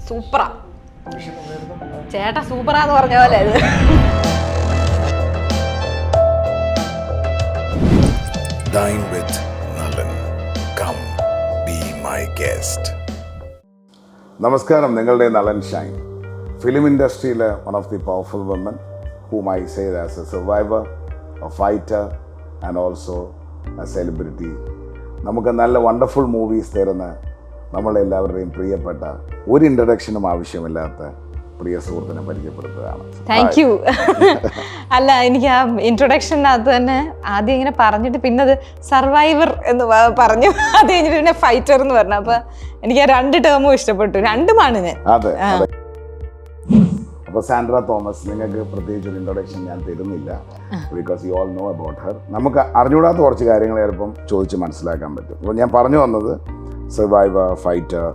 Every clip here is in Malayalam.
സൂപ്പറാ ചേട്ടാ, സൂപ്പറാന്ന് പറഞ്ഞ പോലെ ഇത്. Dine with Nalan. Come be my guest. നമസ്കാരം, നിങ്ങളുടെ നളൻ ഷൈൻ. ഫിലിം ഇൻഡസ്ട്രിയിലെ one of the powerful woman whom I say as a survivor, a fighter and also a celebrity. നമുക്ക് നല്ല വണ്ടർഫുൾ മൂവീസ് തരുന്ന നമ്മളെല്ലാവരുടെയും പ്രിയപ്പെട്ട ഒരു ഇൻട്രഡക്ഷനും ആവശ്യമില്ലാത്ത പ്രിയ സുഹൃത്തിനെ പരിചയപ്പെടുത്തുകയാണ്. Thank you. അല്ല, എനിക്ക് ആ ഇൻട്രൊഡക്ഷനകത്ത് തന്നെ ആദ്യം ഇങ്ങനെ പറഞ്ഞിട്ട് പിന്നെ അത് സർവൈവർ എന്ന് പറഞ്ഞു, അത് കഴിഞ്ഞിട്ട് പിന്നെ ഫൈറ്റർ എന്ന് പറഞ്ഞു. അപ്പൊ എനിക്ക് ആ രണ്ട് ടേമും ഇഷ്ടപ്പെട്ടു, രണ്ടുമാണ് ഞാൻ. അതെ. അപ്പോൾ സാൻഡ്ര തോമസ്, നിങ്ങൾക്ക് പ്രത്യേകിച്ച് ഒരു ഇൻട്രൊഡക്ഷൻ ഞാൻ തരുന്നില്ല, because you all know about Har. നമുക്ക് അറിഞ്ഞൂടാത്ത കുറച്ച് കാര്യങ്ങൾ ചിലപ്പം ചോദിച്ച് മനസ്സിലാക്കാൻ പറ്റും. അപ്പോൾ ഞാൻ പറഞ്ഞു വന്നത് survivor, fighter,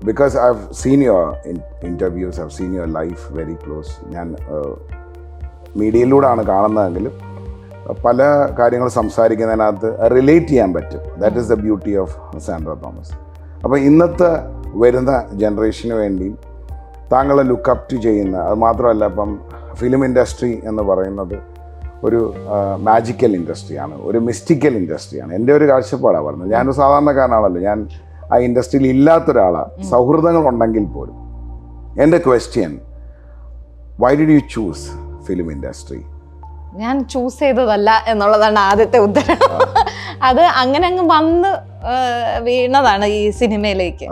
because I've seen your interviews, I've seen your life very close. ഞാൻ മീഡിയയിലൂടെയാണ് കാണുന്നതെങ്കിലും പല കാര്യങ്ങൾ സംസാരിക്കുന്നതിനകത്ത് റിലേറ്റ് ചെയ്യാൻ പറ്റും. That is the beauty of Sandra Thomas. അപ്പോൾ ഇന്നത്തെ വരുന്ന ജനറേഷന് വേണ്ടി താങ്കളെ ലുക്കപ്പ് ടു ചെയ്യുന്ന, അത് മാത്രമല്ല, ഇപ്പം ഫിലിം ഇൻഡസ്ട്രി എന്ന് പറയുന്നത് ഒരു മാജിക്കൽ ഇൻഡസ്ട്രിയാണ്, ഒരു മിസ്റ്റിക്കൽ ഇൻഡസ്ട്രിയാണ്. എൻ്റെ ഒരു കാഴ്ചപ്പാടാണ് പറഞ്ഞത്. ഞാനൊരു സാധാരണക്കാരനാണല്ലോ, ഞാൻ ആ ഇൻഡസ്ട്രിയിൽ ഇല്ലാത്തൊരാളാണ്, സൗഹൃദങ്ങൾ ഉണ്ടെങ്കിൽ പോലും. എൻ്റെ question, why did you choose film industry? ഞാൻ ചൂസ് ചെയ്തതല്ല എന്നുള്ളതാണ് ആദ്യത്തെ ഉത്തരം. അത് അങ്ങനെ അങ്ങ് വന്ന് വീണതാണ് ഈ സിനിമയിലേക്ക്.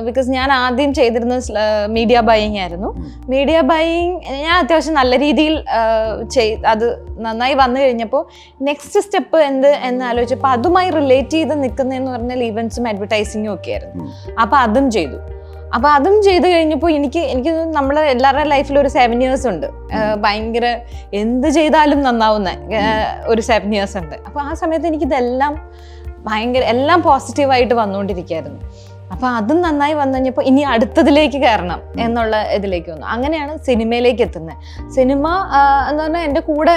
ബിക്കോസ് ഞാൻ ആദ്യം ചെയ്തിരുന്നത് മീഡിയ ബൈയിങ് ആയിരുന്നു. മീഡിയ ബൈയിങ് ഞാൻ അത്യാവശ്യം നല്ല രീതിയിൽ അത് നന്നായി വന്നു കഴിഞ്ഞപ്പോൾ നെക്സ്റ്റ് സ്റ്റെപ്പ് എന്ന് ആലോചിച്ചപ്പോൾ അതുമായി റിലേറ്റ് ചെയ്ത് നിൽക്കുന്നതെന്ന് പറഞ്ഞാൽ ഈവൻസും അഡ്വർടൈസിങ്ങും ഒക്കെ ആയിരുന്നു. അപ്പോൾ അതും ചെയ്തു. അപ്പോൾ അതും ചെയ്ത് കഴിഞ്ഞപ്പോൾ എനിക്ക് നമ്മളെ എല്ലാവരുടെ ലൈഫിൽ ഒരു 7 years ഉണ്ട്, ഭയങ്കര എന്ത് ചെയ്താലും നന്നാവുന്ന ഒരു 7 years ഉണ്ട്. അപ്പോൾ ആ സമയത്ത് എനിക്കിതെല്ലാം ഭയങ്കര എല്ലാം പോസിറ്റീവായിട്ട് വന്നുകൊണ്ടിരിക്കുകയായിരുന്നു. അപ്പോൾ അതും നന്നായി വന്നു കഴിഞ്ഞപ്പോൾ ഇനി അടുത്തതിലേക്ക് കയറണം എന്നുള്ള ഇതിലേക്ക് വന്നു. അങ്ങനെയാണ് സിനിമയിലേക്ക് എത്തുന്നത്. സിനിമ എന്ന് പറഞ്ഞാൽ എൻ്റെ കൂടെ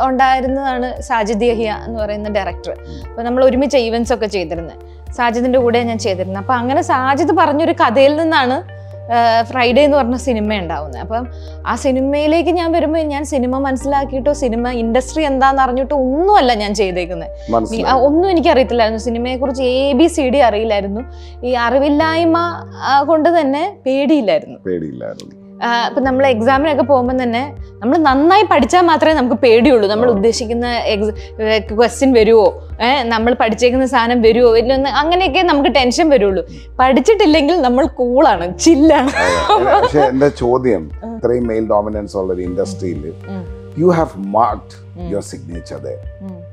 ഉണ്ടായിരുന്നതാണ് സാജിദ് യഹിയ എന്ന് പറയുന്ന ഡയറക്ടർ. അപ്പോൾ നമ്മൾ ഒരുമിച്ച് ഈവൻസ് ഒക്കെ ചെയ്തിരുന്നത് സാജിദിൻ്റെ കൂടെ ഞാൻ ചെയ്തിരുന്നത്. അപ്പോൾ അങ്ങനെ സാജിദ് പറഞ്ഞൊരു കഥയിൽ നിന്നാണ് ഫ്രൈഡേ എന്ന് പറഞ്ഞ സിനിമ ഉണ്ടാവുന്നത്. അപ്പം ആ സിനിമയിലേക്ക് ഞാൻ വരുമ്പോൾ ഞാൻ സിനിമ മനസ്സിലാക്കിയിട്ടോ സിനിമ ഇൻഡസ്ട്രി എന്താണെന്ന് അറിഞ്ഞിട്ടോ ഒന്നുമല്ല ഞാൻ ചെയ്തേക്കുന്നത്. ഒന്നും എനിക്കറിയത്തില്ലായിരുന്നു, സിനിമയെക്കുറിച്ച് ABCD അറിയില്ലായിരുന്നു. ഈ അറിവില്ലായ്മ കൊണ്ട് തന്നെ പേടിയില്ലായിരുന്നു. ഇപ്പം നമ്മൾ എക്സാമിനൊക്കെ പോകുമ്പോൾ തന്നെ നമ്മൾ നന്നായി പഠിച്ചാൽ മാത്രമേ നമുക്ക് പേടിയുള്ളൂ. നമ്മൾ ഉദ്ദേശിക്കുന്ന ക്വസ്റ്റ്യൻ വരുമോ, നമ്മൾ പഠിച്ചേക്കുന്ന സാധനം വരുമോ ഇല്ലെന്ന്, അങ്ങനെയൊക്കെ നമുക്ക് ടെൻഷൻ വരുള്ളൂ. പഠിച്ചിട്ടില്ലെങ്കിൽ നമ്മൾ കൂളാണ്, ചില്ലാണ്. പക്ഷേ എൻ്റെ ചോദ്യം, ഇത്രയും മെയിൽ ഡോമിനൻസ് ഉള്ള ഒരു ഇൻഡസ്ട്രിയിൽ you have marked your signature there.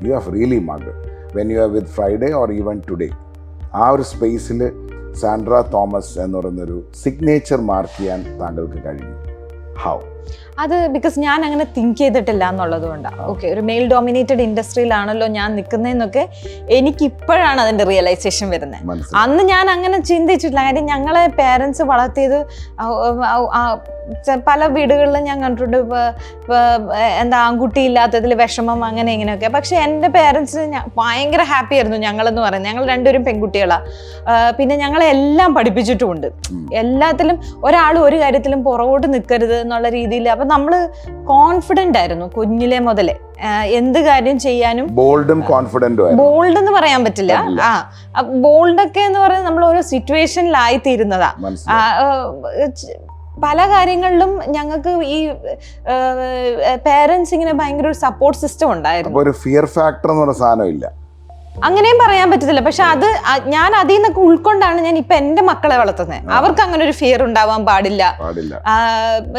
You have really marked it. When you are with Friday or even today, ആ ഒരു സ്പേസിൽ സാൻഡ്ര തോമസ് എന്ന് പറയുന്നൊരു സിഗ്നേച്ചർ മാർക്ക് ചെയ്യാൻ താങ്കൾക്ക് കഴിഞ്ഞു. ഹൗ? അത് ബിക്കോസ് ഞാൻ അങ്ങനെ തിങ്ക് ചെയ്തിട്ടില്ല എന്നുള്ളത് കൊണ്ടാണ്. ഓക്കെ, ഒരു മെയിൽ ഡോമിനേറ്റഡ് ഇൻഡസ്ട്രിയിലാണല്ലോ ഞാൻ നിൽക്കുന്നതെന്നൊക്കെ എനിക്കിപ്പോഴാണ് അതിൻ്റെ റിയലൈസേഷൻ വരുന്നത്. അന്ന് ഞാൻ അങ്ങനെ ചിന്തിച്ചിട്ടില്ല. കാര്യം ഞങ്ങളെ പേരൻസ് വളർത്തിയത് പല വീടുകളിലും ഞാൻ കണ്ടിട്ടുണ്ട്, എന്താ ആൺകുട്ടി ഇല്ലാത്തതിൽ വിഷമം അങ്ങനെ ഇങ്ങനെയൊക്കെ. പക്ഷെ എൻ്റെ പേരൻസ് ഭയങ്കര ഹാപ്പി ആയിരുന്നു. ഞങ്ങളെന്ന് പറയുന്നത്, ഞങ്ങൾ രണ്ടുപേരും പെൺകുട്ടികളാണ്. പിന്നെ ഞങ്ങളെല്ലാം പഠിപ്പിച്ചിട്ടുമുണ്ട്. എല്ലാത്തിലും ഒരാൾ ഒരു കാര്യത്തിലും പുറകോട്ട് നിൽക്കരുത് എന്നുള്ള രീതിയിൽ. അപ്പം നമ്മൾ കോൺഫിഡൻ്റ് ആയിരുന്നു കുഞ്ഞിലെ മുതലേ. എന്ത് കാര്യം ചെയ്യാനും ബോൾഡ് എന്ന് പറയാൻ പറ്റില്ല. ബോൾഡൊക്കെ എന്ന് പറയുന്നത് നമ്മൾ ഓരോ സിറ്റുവേഷനിലായി തീരുന്നതാ. പല കാര്യങ്ങളിലും ഞങ്ങൾക്ക് ഈ പേരൻസ് ഇങ്ങനെ ഭയങ്കര ഒരു സപ്പോർട്ട് സിസ്റ്റം ഉണ്ടായിരുന്നു. ഒരു ഫിയർ ഫാക്ടർ എന്ന് പറഞ്ഞ സാധനം ഇല്ല, അങ്ങനെയും പറയാൻ പറ്റത്തില്ല. പക്ഷെ അത് ഞാൻ അതിൽ നിന്നൊക്കെ ഉൾക്കൊണ്ടാണ് ഞാൻ ഇപ്പൊ എന്റെ മക്കളെ വളർത്തുന്നത്. അവർക്ക് അങ്ങനെ ഒരു ഫിയർ ഉണ്ടാവാൻ പാടില്ല.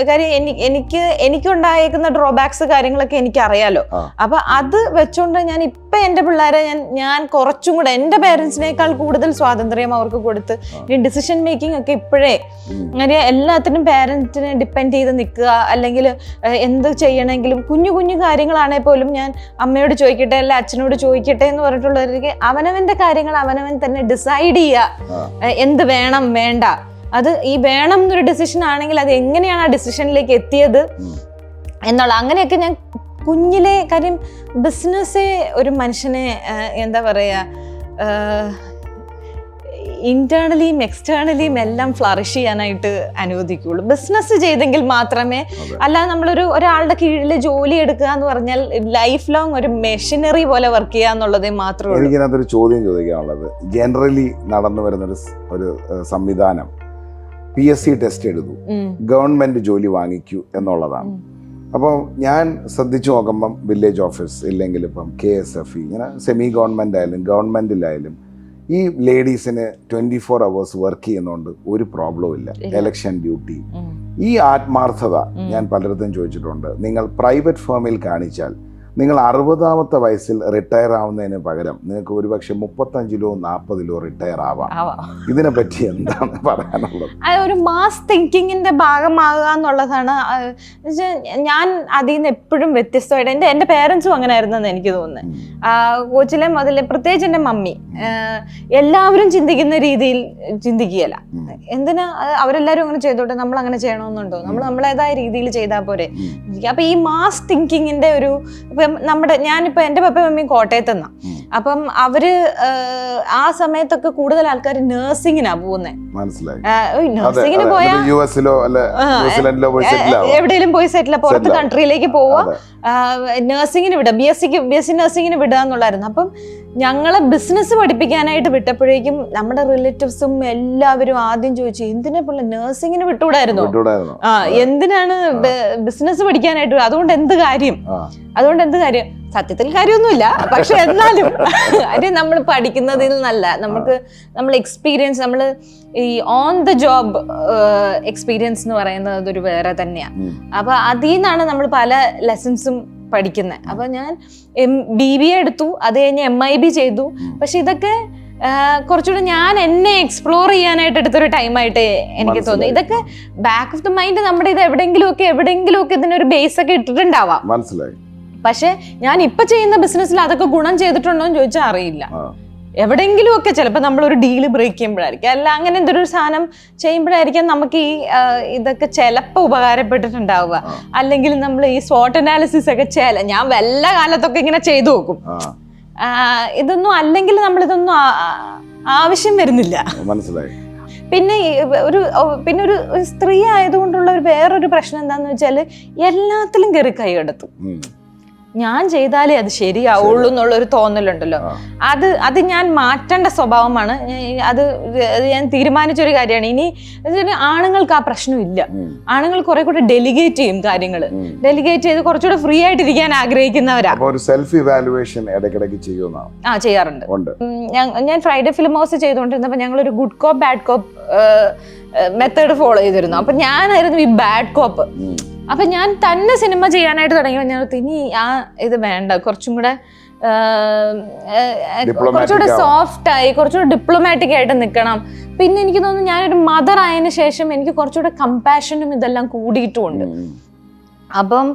കാര്യം എനിക്കുണ്ടായേക്കുന്ന ഡ്രോബാക്സ് കാര്യങ്ങളൊക്കെ എനിക്ക് അറിയാലോ. അപ്പൊ അത് വെച്ചോണ്ട് ഞാൻ ഇപ്പൊ എന്റെ പിള്ളേരെ ഞാൻ കുറച്ചും കൂടെ എന്റെ പേരൻസിനേക്കാൾ കൂടുതൽ സ്വാതന്ത്ര്യം അവർക്ക് കൊടുത്ത് ഡിസിഷൻ മേക്കിംഗ് ഒക്കെ ഇപ്പോഴേ എല്ലാത്തിനും പേരൻസിനെ ഡിപ്പെൻഡ് ചെയ്ത് നിൽക്കുക, അല്ലെങ്കിൽ എന്ത് ചെയ്യണമെങ്കിലും കുഞ്ഞു കുഞ്ഞു കാര്യങ്ങളാണെങ്കിൽ പോലും ഞാൻ അമ്മയോട് ചോദിക്കട്ടെ അല്ലെ അച്ഛനോട് ചോദിക്കട്ടെ എന്ന് പറഞ്ഞിട്ടുള്ള അവനവന്റെ കാര്യങ്ങൾ അവനവൻ തന്നെ ഡിസൈഡ് ചെയ്യുക, എന്ത് വേണം വേണ്ട. അത് ഈ വേണം എന്നൊരു ഡിസിഷൻ ആണെങ്കിൽ അത് എങ്ങനെയാണ് ആ ഡിസിഷനിലേക്ക് എത്തിയത് എന്നുള്ള അങ്ങനെയൊക്കെ ഞാൻ കുഞ്ഞിലെ കാര്യം ബിസിനസ്സേ ഒരു മനുഷ്യനെ എന്താ പറയുക ഇന്റേണലിയും എക്സ്റ്റേണലിയും എല്ലാം ഫ്ലറിഷ് ചെയ്യാനായിട്ട് അനുവദിക്കുകയുള്ളൂ. ബിസിനസ് ചെയ്തെങ്കിൽ മാത്രമേ, അല്ലാതെ നമ്മളൊരു ഒരാളുടെ കീഴിൽ ജോലി എടുക്കുക എന്ന് പറഞ്ഞാൽ ലൈഫ് ലോങ് ഒരു മെഷീനറി പോലെ വർക്ക് ചെയ്യുക എന്നുള്ളതേ മാത്രമേ ഉള്ളൂ. എനിക്കതിനകത്തൊരു ചോദ്യം ചോദിക്കാനുള്ളത്, ജനറലി നടന്നു വരുന്ന ഒരു സംവിധാനം PSC ടെസ്റ്റ് എഴുതൂ, ഗവൺമെന്റ് ജോലി വാങ്ങിക്കൂ എന്നുള്ളതാണ്. അപ്പോൾ ഞാൻ ശ്രദ്ധിച്ചു നോക്കുമ്പം വില്ലേജ് ഓഫീസ് ഇല്ലെങ്കിൽ ഇപ്പം KSFE ഇങ്ങനെ സെമി ഗവൺമെൻറ് ആയാലും ഗവൺമെൻറ്റിലായാലും ഈ ലേഡീസിന് 24 hours വർക്ക് ചെയ്യുന്നതുകൊണ്ട് ഒരു പ്രോബ്ലവും ഇല്ല. എലക്ഷൻ ഡ്യൂട്ടി, ഈ ആത്മാർത്ഥത ഞാൻ പലയിടത്തും ചോദിച്ചിട്ടുണ്ട്. നിങ്ങൾ പ്രൈവറ്റ് ഫേമിൽ കാണിച്ചാൽ നിങ്ങൾ 60ാമത്തെ വയസ്സിൽ റിട്ടയർ ആവുന്നതിന് പകരം നിങ്ങൾക്ക് ഒരുപക്ഷെ 35ലോ 40ലോ റിട്ടയർ ആവാം. ഇതിനെ പറ്റി എന്താണ് പറയാനുള്ളത്? ഒരു മാസ് തിങ്കിങ്ങിന്റെ ഭാഗമാകുക എന്നുള്ളതാണ്. ഞാൻ അതിൽ നിന്ന് എപ്പോഴും വ്യത്യസ്തമായിട്ട്, എൻ്റെ പേരൻസും അങ്ങനെ ആയിരുന്നെന്ന് എനിക്ക് തോന്നുന്നത്. കൊച്ചിലെ മുതലേ, പ്രത്യേകിച്ച് എൻ്റെ മമ്മി, എല്ലാവരും ചിന്തിക്കുന്ന രീതിയിൽ ചിന്തിക്കുകയല്ല. എന്തിനാ അവരെല്ലാവരും അങ്ങനെ ചെയ്തോട്ടെ, നമ്മൾ അങ്ങനെ ചെയ്യണമെന്നുണ്ടോ, നമ്മൾ നമ്മളേതായ രീതിയിൽ ചെയ്താൽ പോരെ. അപ്പൊ ഈ മാസ് തിങ്കിങ്ങിന്റെ ഒരു, ഞാനിപ്പോ എൻ്റെ പപ്പയും മമ്മിയും കോട്ടയത്ത് നിന്നാ. അപ്പം അവര് ആ സമയത്തൊക്കെ കൂടുതൽ ആൾക്കാർ നഴ്സിങ്ങിനാ പോകുന്നത്. നഴ്സിങ്ങിന് പോയാ എവിടെയെങ്കിലും പോയി സെറ്റിൽ, പുറത്ത് കൺട്രിയിലേക്ക് പോവാ, നഴ്സിങ്ങിന് വിടുക, BSc നഴ്സിങ്ങിന് വിടുക എന്നുള്ളായിരുന്നു. അപ്പം ഞങ്ങളെ ബിസിനസ് പഠിപ്പിക്കാനായിട്ട് വിട്ടപ്പോഴേക്കും നമ്മുടെ റിലേറ്റീവ്സും എല്ലാവരും ആദ്യം ചോദിച്ചു, എന്തിനാ പിള്ളേ നഴ്സിങ്ങിന് വിട്ടുകൂടായിരുന്നു, എന്തിനാണ് ബിസിനസ് പഠിക്കാനായിട്ട്, അതുകൊണ്ട് എന്ത് കാര്യം. സത്യത്തിൽ കാര്യമൊന്നുമില്ല, പക്ഷെ എന്നാലും അത് നമ്മൾ പഠിക്കുന്നതിൽ നല്ല നമ്മൾ എക്സ്പീരിയൻസ്, നമ്മൾ ഈ ഓൺ ദ ജോബ് എക്സ്പീരിയൻസ് എന്ന് പറയുന്നത് അതൊരു വേറെ തന്നെയാണ്. അപ്പൊ അതിൽ നിന്നാണ് നമ്മൾ പല ലെസൺസും പഠിക്കുന്നത്. അപ്പൊ ഞാൻ BBA എടുത്തു, അത് കഴിഞ്ഞ് MIB ചെയ്തു. പക്ഷെ ഇതൊക്കെ കുറച്ചുകൂടെ ഞാൻ എന്നെ എക്സ്പ്ലോർ ചെയ്യാനായിട്ട് എടുത്തൊരു ടൈമായിട്ട് എനിക്ക് തോന്നുന്നു. ഇതൊക്കെ ബാക്ക് ഓഫ് ദ മൈൻഡ് നമ്മുടെ ഇത് എവിടെയെങ്കിലും ഒക്കെ ഇതിനൊരു ബേസ് ഒക്കെ ഇട്ടിട്ടുണ്ടാവാം. മനസ്സിലായി. പക്ഷെ ഞാൻ ഇപ്പൊ ചെയ്യുന്ന ബിസിനസ്സിൽ അതൊക്കെ ഗുണം ചെയ്തിട്ടുണ്ടോ എന്ന് ചോദിച്ചാൽ അറിയില്ല. എവിടെയെങ്കിലും ഒക്കെ ചിലപ്പോൾ നമ്മളൊരു ഡീല് ബ്രേക്ക് ചെയ്യുമ്പോഴായിരിക്കും, അല്ല അങ്ങനെ എന്തൊരു സാധനം ചെയ്യുമ്പോഴായിരിക്കും നമുക്ക് ഈ ഇതൊക്കെ ചിലപ്പോൾ ഉപകാരപ്പെട്ടിട്ടുണ്ടാവുക. അല്ലെങ്കിൽ നമ്മൾ ഈ SWOT അനാലിസിസ് ഒക്കെ ഞാൻ വല്ല കാലത്തൊക്കെ ഇങ്ങനെ ചെയ്തു നോക്കും. ഇതൊന്നും അല്ലെങ്കിൽ നമ്മളിതൊന്നും ആവശ്യം വരുന്നില്ല. മനസ്സിലായി. പിന്നെ ഒരു സ്ത്രീ ആയതുകൊണ്ടുള്ള വേറൊരു പ്രശ്നം എന്താന്ന് വെച്ചാൽ എല്ലാത്തിലും കയറി കൈകടത്തും. ഞാൻ ചെയ്താലേ അത് ശരിയാവുള്ളൂ എന്നുള്ളൊരു തോന്നലുണ്ടല്ലോ, അത് ഞാൻ മാറ്റേണ്ട സ്വഭാവമാണ്. അത് ഞാൻ തീരുമാനിച്ചൊരു കാര്യമാണ്. ഇനി ആണുങ്ങൾക്ക് ആ പ്രശ്നമില്ല. ആണുങ്ങൾ കുറെ കൂടെ ഡെലിഗേറ്റ് ചെയ്യും കാര്യങ്ങൾ, ഡെലിഗേറ്റ് ചെയ്ത് കുറച്ചുകൂടെ ഫ്രീ ആയിട്ടിരിക്കാൻ ആഗ്രഹിക്കുന്നവരാ. ചെയ്യാറുണ്ട്. ഞാൻ ഫ്രൈഡേ ഫിലിം ഹൗസ് ചെയ്തുകൊണ്ടിരുന്നപ്പോൾ ഞങ്ങളൊരു ഗുഡ് കോപ്പ് ബാഡ് കോപ്പ് മെത്തേഡ് ഫോളോ ചെയ്തിരുന്നു. അപ്പൊ ഞാനായിരുന്നു ഈ ബാഡ് കോപ്പ്. അപ്പൊ ഞാൻ തന്നെ സിനിമ ചെയ്യാനായിട്ട് തുടങ്ങിയപ്പോൾ ഞാൻ ഇനി ഇത് വേണ്ട, കുറച്ചും കൂടെ സോഫ്റ്റ് ആയി, കുറച്ചുകൂടെ ഡിപ്ലോമാറ്റിക് ആയിട്ട് നിൽക്കണം. പിന്നെ എനിക്ക് തോന്നുന്നു ഞാനൊരു മദർ ആയതിനു ശേഷം എനിക്ക് കുറച്ചുകൂടെ കമ്പാഷനും ഇതെല്ലാം കൂടിയിട്ടുമുണ്ട്. അപ്പം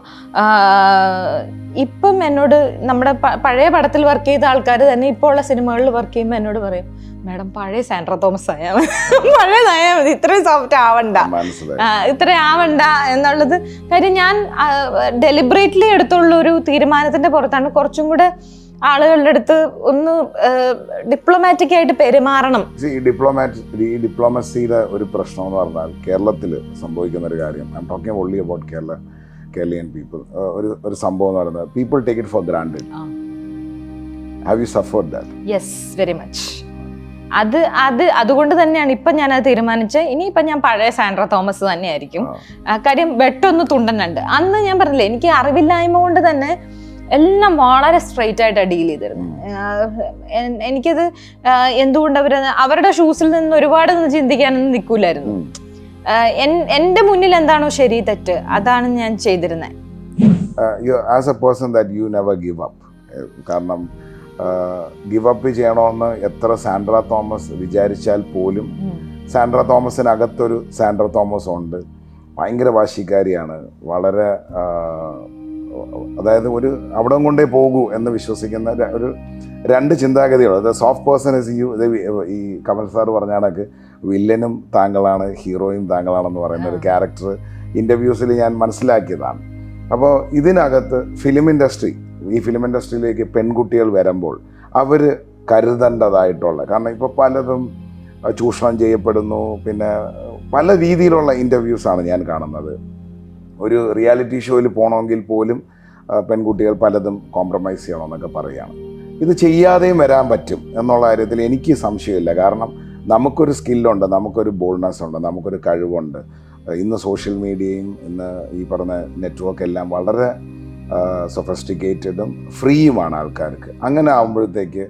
ഇപ്പം എന്നോട് നമ്മുടെ പഴയ പടത്തിൽ വർക്ക് ചെയ്ത ആൾക്കാർ തന്നെ ഇപ്പോൾ ഉള്ള സിനിമകളിൽ വർക്ക് ചെയ്യുമ്പോൾ എന്നോട് പറയും, മാഡം പഴയ സാൻഡ്ര തോമസ് ആയാൽ മതി, പഴയതായാൽ മതി, ഇത്രയും സോഫ്റ്റ് ആവണ്ട, ഇത്രയും ആവണ്ട എന്നുള്ളത്. കാര്യം ഞാൻ ഡെലിബറേറ്റ്ലി എടുത്തുള്ള ഒരു തീരുമാനത്തിന്റെ പുറത്താണ് കുറച്ചും കൂടെ ആളുകളുടെ അടുത്ത് ഒന്ന് ഡിപ്ലോമാറ്റിക് ആയിട്ട് പെരുമാറണം. ഈ ഡിപ്ലോമസിയുടെ ഒരു പ്രശ്നം എന്ന് പറഞ്ഞാൽ കേരളത്തിൽ സംഭവിക്കുന്ന ഒരു കാര്യം, I am talking only about Kerala people, ഒരു സംഭവം എന്ന് പറയുന്നത് people take it for granted. Have you suffered that? Yes, very much. അതുകൊണ്ട് തന്നെയാണ് ഇപ്പം ഞാനത് തീരുമാനിച്ചത്. ഇനിയിപ്പം ഞാൻ പഴയ സാൻഡ്ര തോമസ് തന്നെയായിരിക്കും. കാര്യം വെട്ടൊന്ന് തുണ്ടനുണ്ട്. അന്ന് ഞാൻ പറഞ്ഞില്ലേ, എനിക്ക് അറിവില്ലായ്മ കൊണ്ട് തന്നെ എല്ലാം വളരെ സ്ട്രെയിറ്റ് ആയിട്ടാണ് ഡീൽ ചെയ്തിരുന്നത്. എനിക്കത് എന്തുകൊണ്ട് അവരുടെ ഷൂസിൽ നിന്ന് ഒരുപാട് ചിന്തിക്കാനൊന്നും നിൽക്കൂലായിരുന്നു. എൻ്റെ മുന്നിൽ എന്താണോ ശരി തെറ്റ് അതാണ് ഞാൻ ചെയ്തിരുന്നത്. As A person that you never give up. കാരണം ഗിവ് അപ്പ് ചെയ്യണമെന്ന് എത്ര സാൻഡ്ര തോമസ് വിചാരിച്ചാൽ പോലും സാൻഡ്ര തോമസിനകത്തൊരു സാൻഡ്ര തോമസ് ഉണ്ട്. ഭയങ്കര വാശിക്കാരിയാണ്, വളരെ അതായത് ഒരു അവിടം കൊണ്ടേ പോകൂ എന്ന് വിശ്വസിക്കുന്ന ഒരു രണ്ട് ചിന്താഗതികൾ. Soft person is you. ഈ കമൽ സാർ പറഞ്ഞ കണക്ക് വില്ലനും താങ്കളാണ്, ഹീറോയും താങ്കളാണെന്ന് പറയുന്ന ഒരു ക്യാരക്ടർ ഇൻ്റർവ്യൂസിൽ ഞാൻ മനസ്സിലാക്കിയതാണ്. അപ്പോൾ ഇതിനകത്ത് ഫിലിം ഇൻഡസ്ട്രിയിലേക്ക് പെൺകുട്ടികൾ വരുമ്പോൾ അവർ കരുതേണ്ടതായിട്ടുള്ള, കാരണം ഇപ്പോൾ പലതും ചൂഷണം ചെയ്യപ്പെടുന്നു, പിന്നെ പല രീതിയിലുള്ള ഇൻ്റർവ്യൂസാണ് ഞാൻ കാണുന്നത്. ഒരു റിയാലിറ്റി ഷോയിൽ പോകണമെങ്കിൽ പോലും പെൺകുട്ടികൾ പലതും കോംപ്രമൈസ് ചെയ്യണമെന്നൊക്കെ പറയുകയാണ്. ഇത് ചെയ്യാതെയും വരാൻ പറ്റും എന്നുള്ള കാര്യത്തിൽ എനിക്ക് സംശയമില്ല. കാരണം നമുക്കൊരു സ്കില്ലുണ്ട്, നമുക്കൊരു ബോൾഡ്നെസ് ഉണ്ട്, നമുക്കൊരു കഴിവുണ്ട്. ഇന്ന് സോഷ്യൽ മീഡിയയും ഇന്ന് ഈ പറഞ്ഞ നെറ്റ്വർക്ക് എല്ലാം വളരെ സൊഫിസ്റ്റിക്കേറ്റഡും ഫ്രീയുമാണ് ആൾക്കാർക്ക്. അങ്ങനെ ആകുമ്പോഴത്തേക്ക്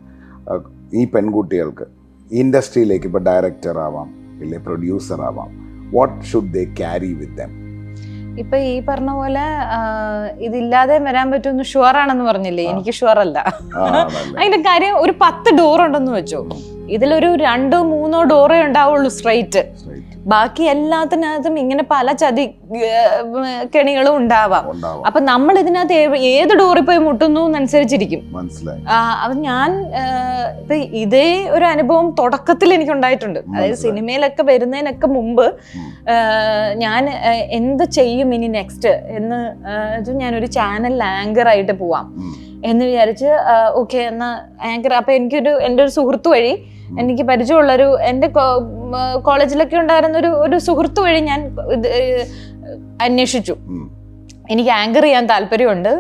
ഈ പെൺകുട്ടികൾക്ക് ഇൻഡസ്ട്രിയിലേക്ക് ഇപ്പോൾ ഡയറക്ടർ ആവാം, ഇല്ലേ പ്രൊഡ്യൂസർ ആവാം. വാട്ട് ഷുഡ് ദേ ക്യാരി വിത്ത് ദം? ഇപ്പൊ ഈ പറഞ്ഞ പോലെ ഇതില്ലാതെ വരാൻ പറ്റുമെന്ന് ഷുവർ ആണെന്ന് പറഞ്ഞില്ലേ, എനിക്ക് ഷുവർ അല്ല. അതിന്റെ കാര്യം, ഒരു 10 ഡോർ ഉണ്ടെന്ന് വെച്ചോ, ഇതിലൊരു 2-3 ഡോറേ ഉണ്ടാവുള്ളൂ സ്ട്രൈറ്റ്. ബാക്കി എല്ലാത്തിനകത്തും ഇങ്ങനെ പല ചതി കെണികളും ഉണ്ടാവാം. അപ്പൊ നമ്മൾ ഇതിനകത്ത് ഏത് ഡോറിൽ പോയി മുട്ടുന്നു എന്നനുസരിച്ചിരിക്കും. അപ്പൊ ഞാൻ ഇപ്പൊ ഇതേ ഒരു അനുഭവം തുടക്കത്തിൽ എനിക്ക് ഉണ്ടായിട്ടുണ്ട്. അതായത് സിനിമയിലൊക്കെ വരുന്നതിനൊക്കെ മുമ്പ് ഞാൻ എന്ത് ചെയ്യും ഇനി നെക്സ്റ്റ് എന്ന് ഞാനൊരു ചാനൽ ആങ്കർ ആയിട്ട് പോവാം എന്ന് വിചാരിച്ച് ഓക്കെ എന്നാ ആങ്കർ. അപ്പൊ എൻ്റെ ഒരു സുഹൃത്ത് വഴി, എനിക്ക് പരിചയമുള്ളൊരു, എൻ്റെ കോളേജിലൊക്കെ ഉണ്ടായിരുന്ന ഒരു സുഹൃത്ത് വഴി ഞാൻ അന്വേഷിച്ചു. എനിക്ക് ആങ്കർ ചെയ്യാൻ താല്പര്യമുണ്ട്,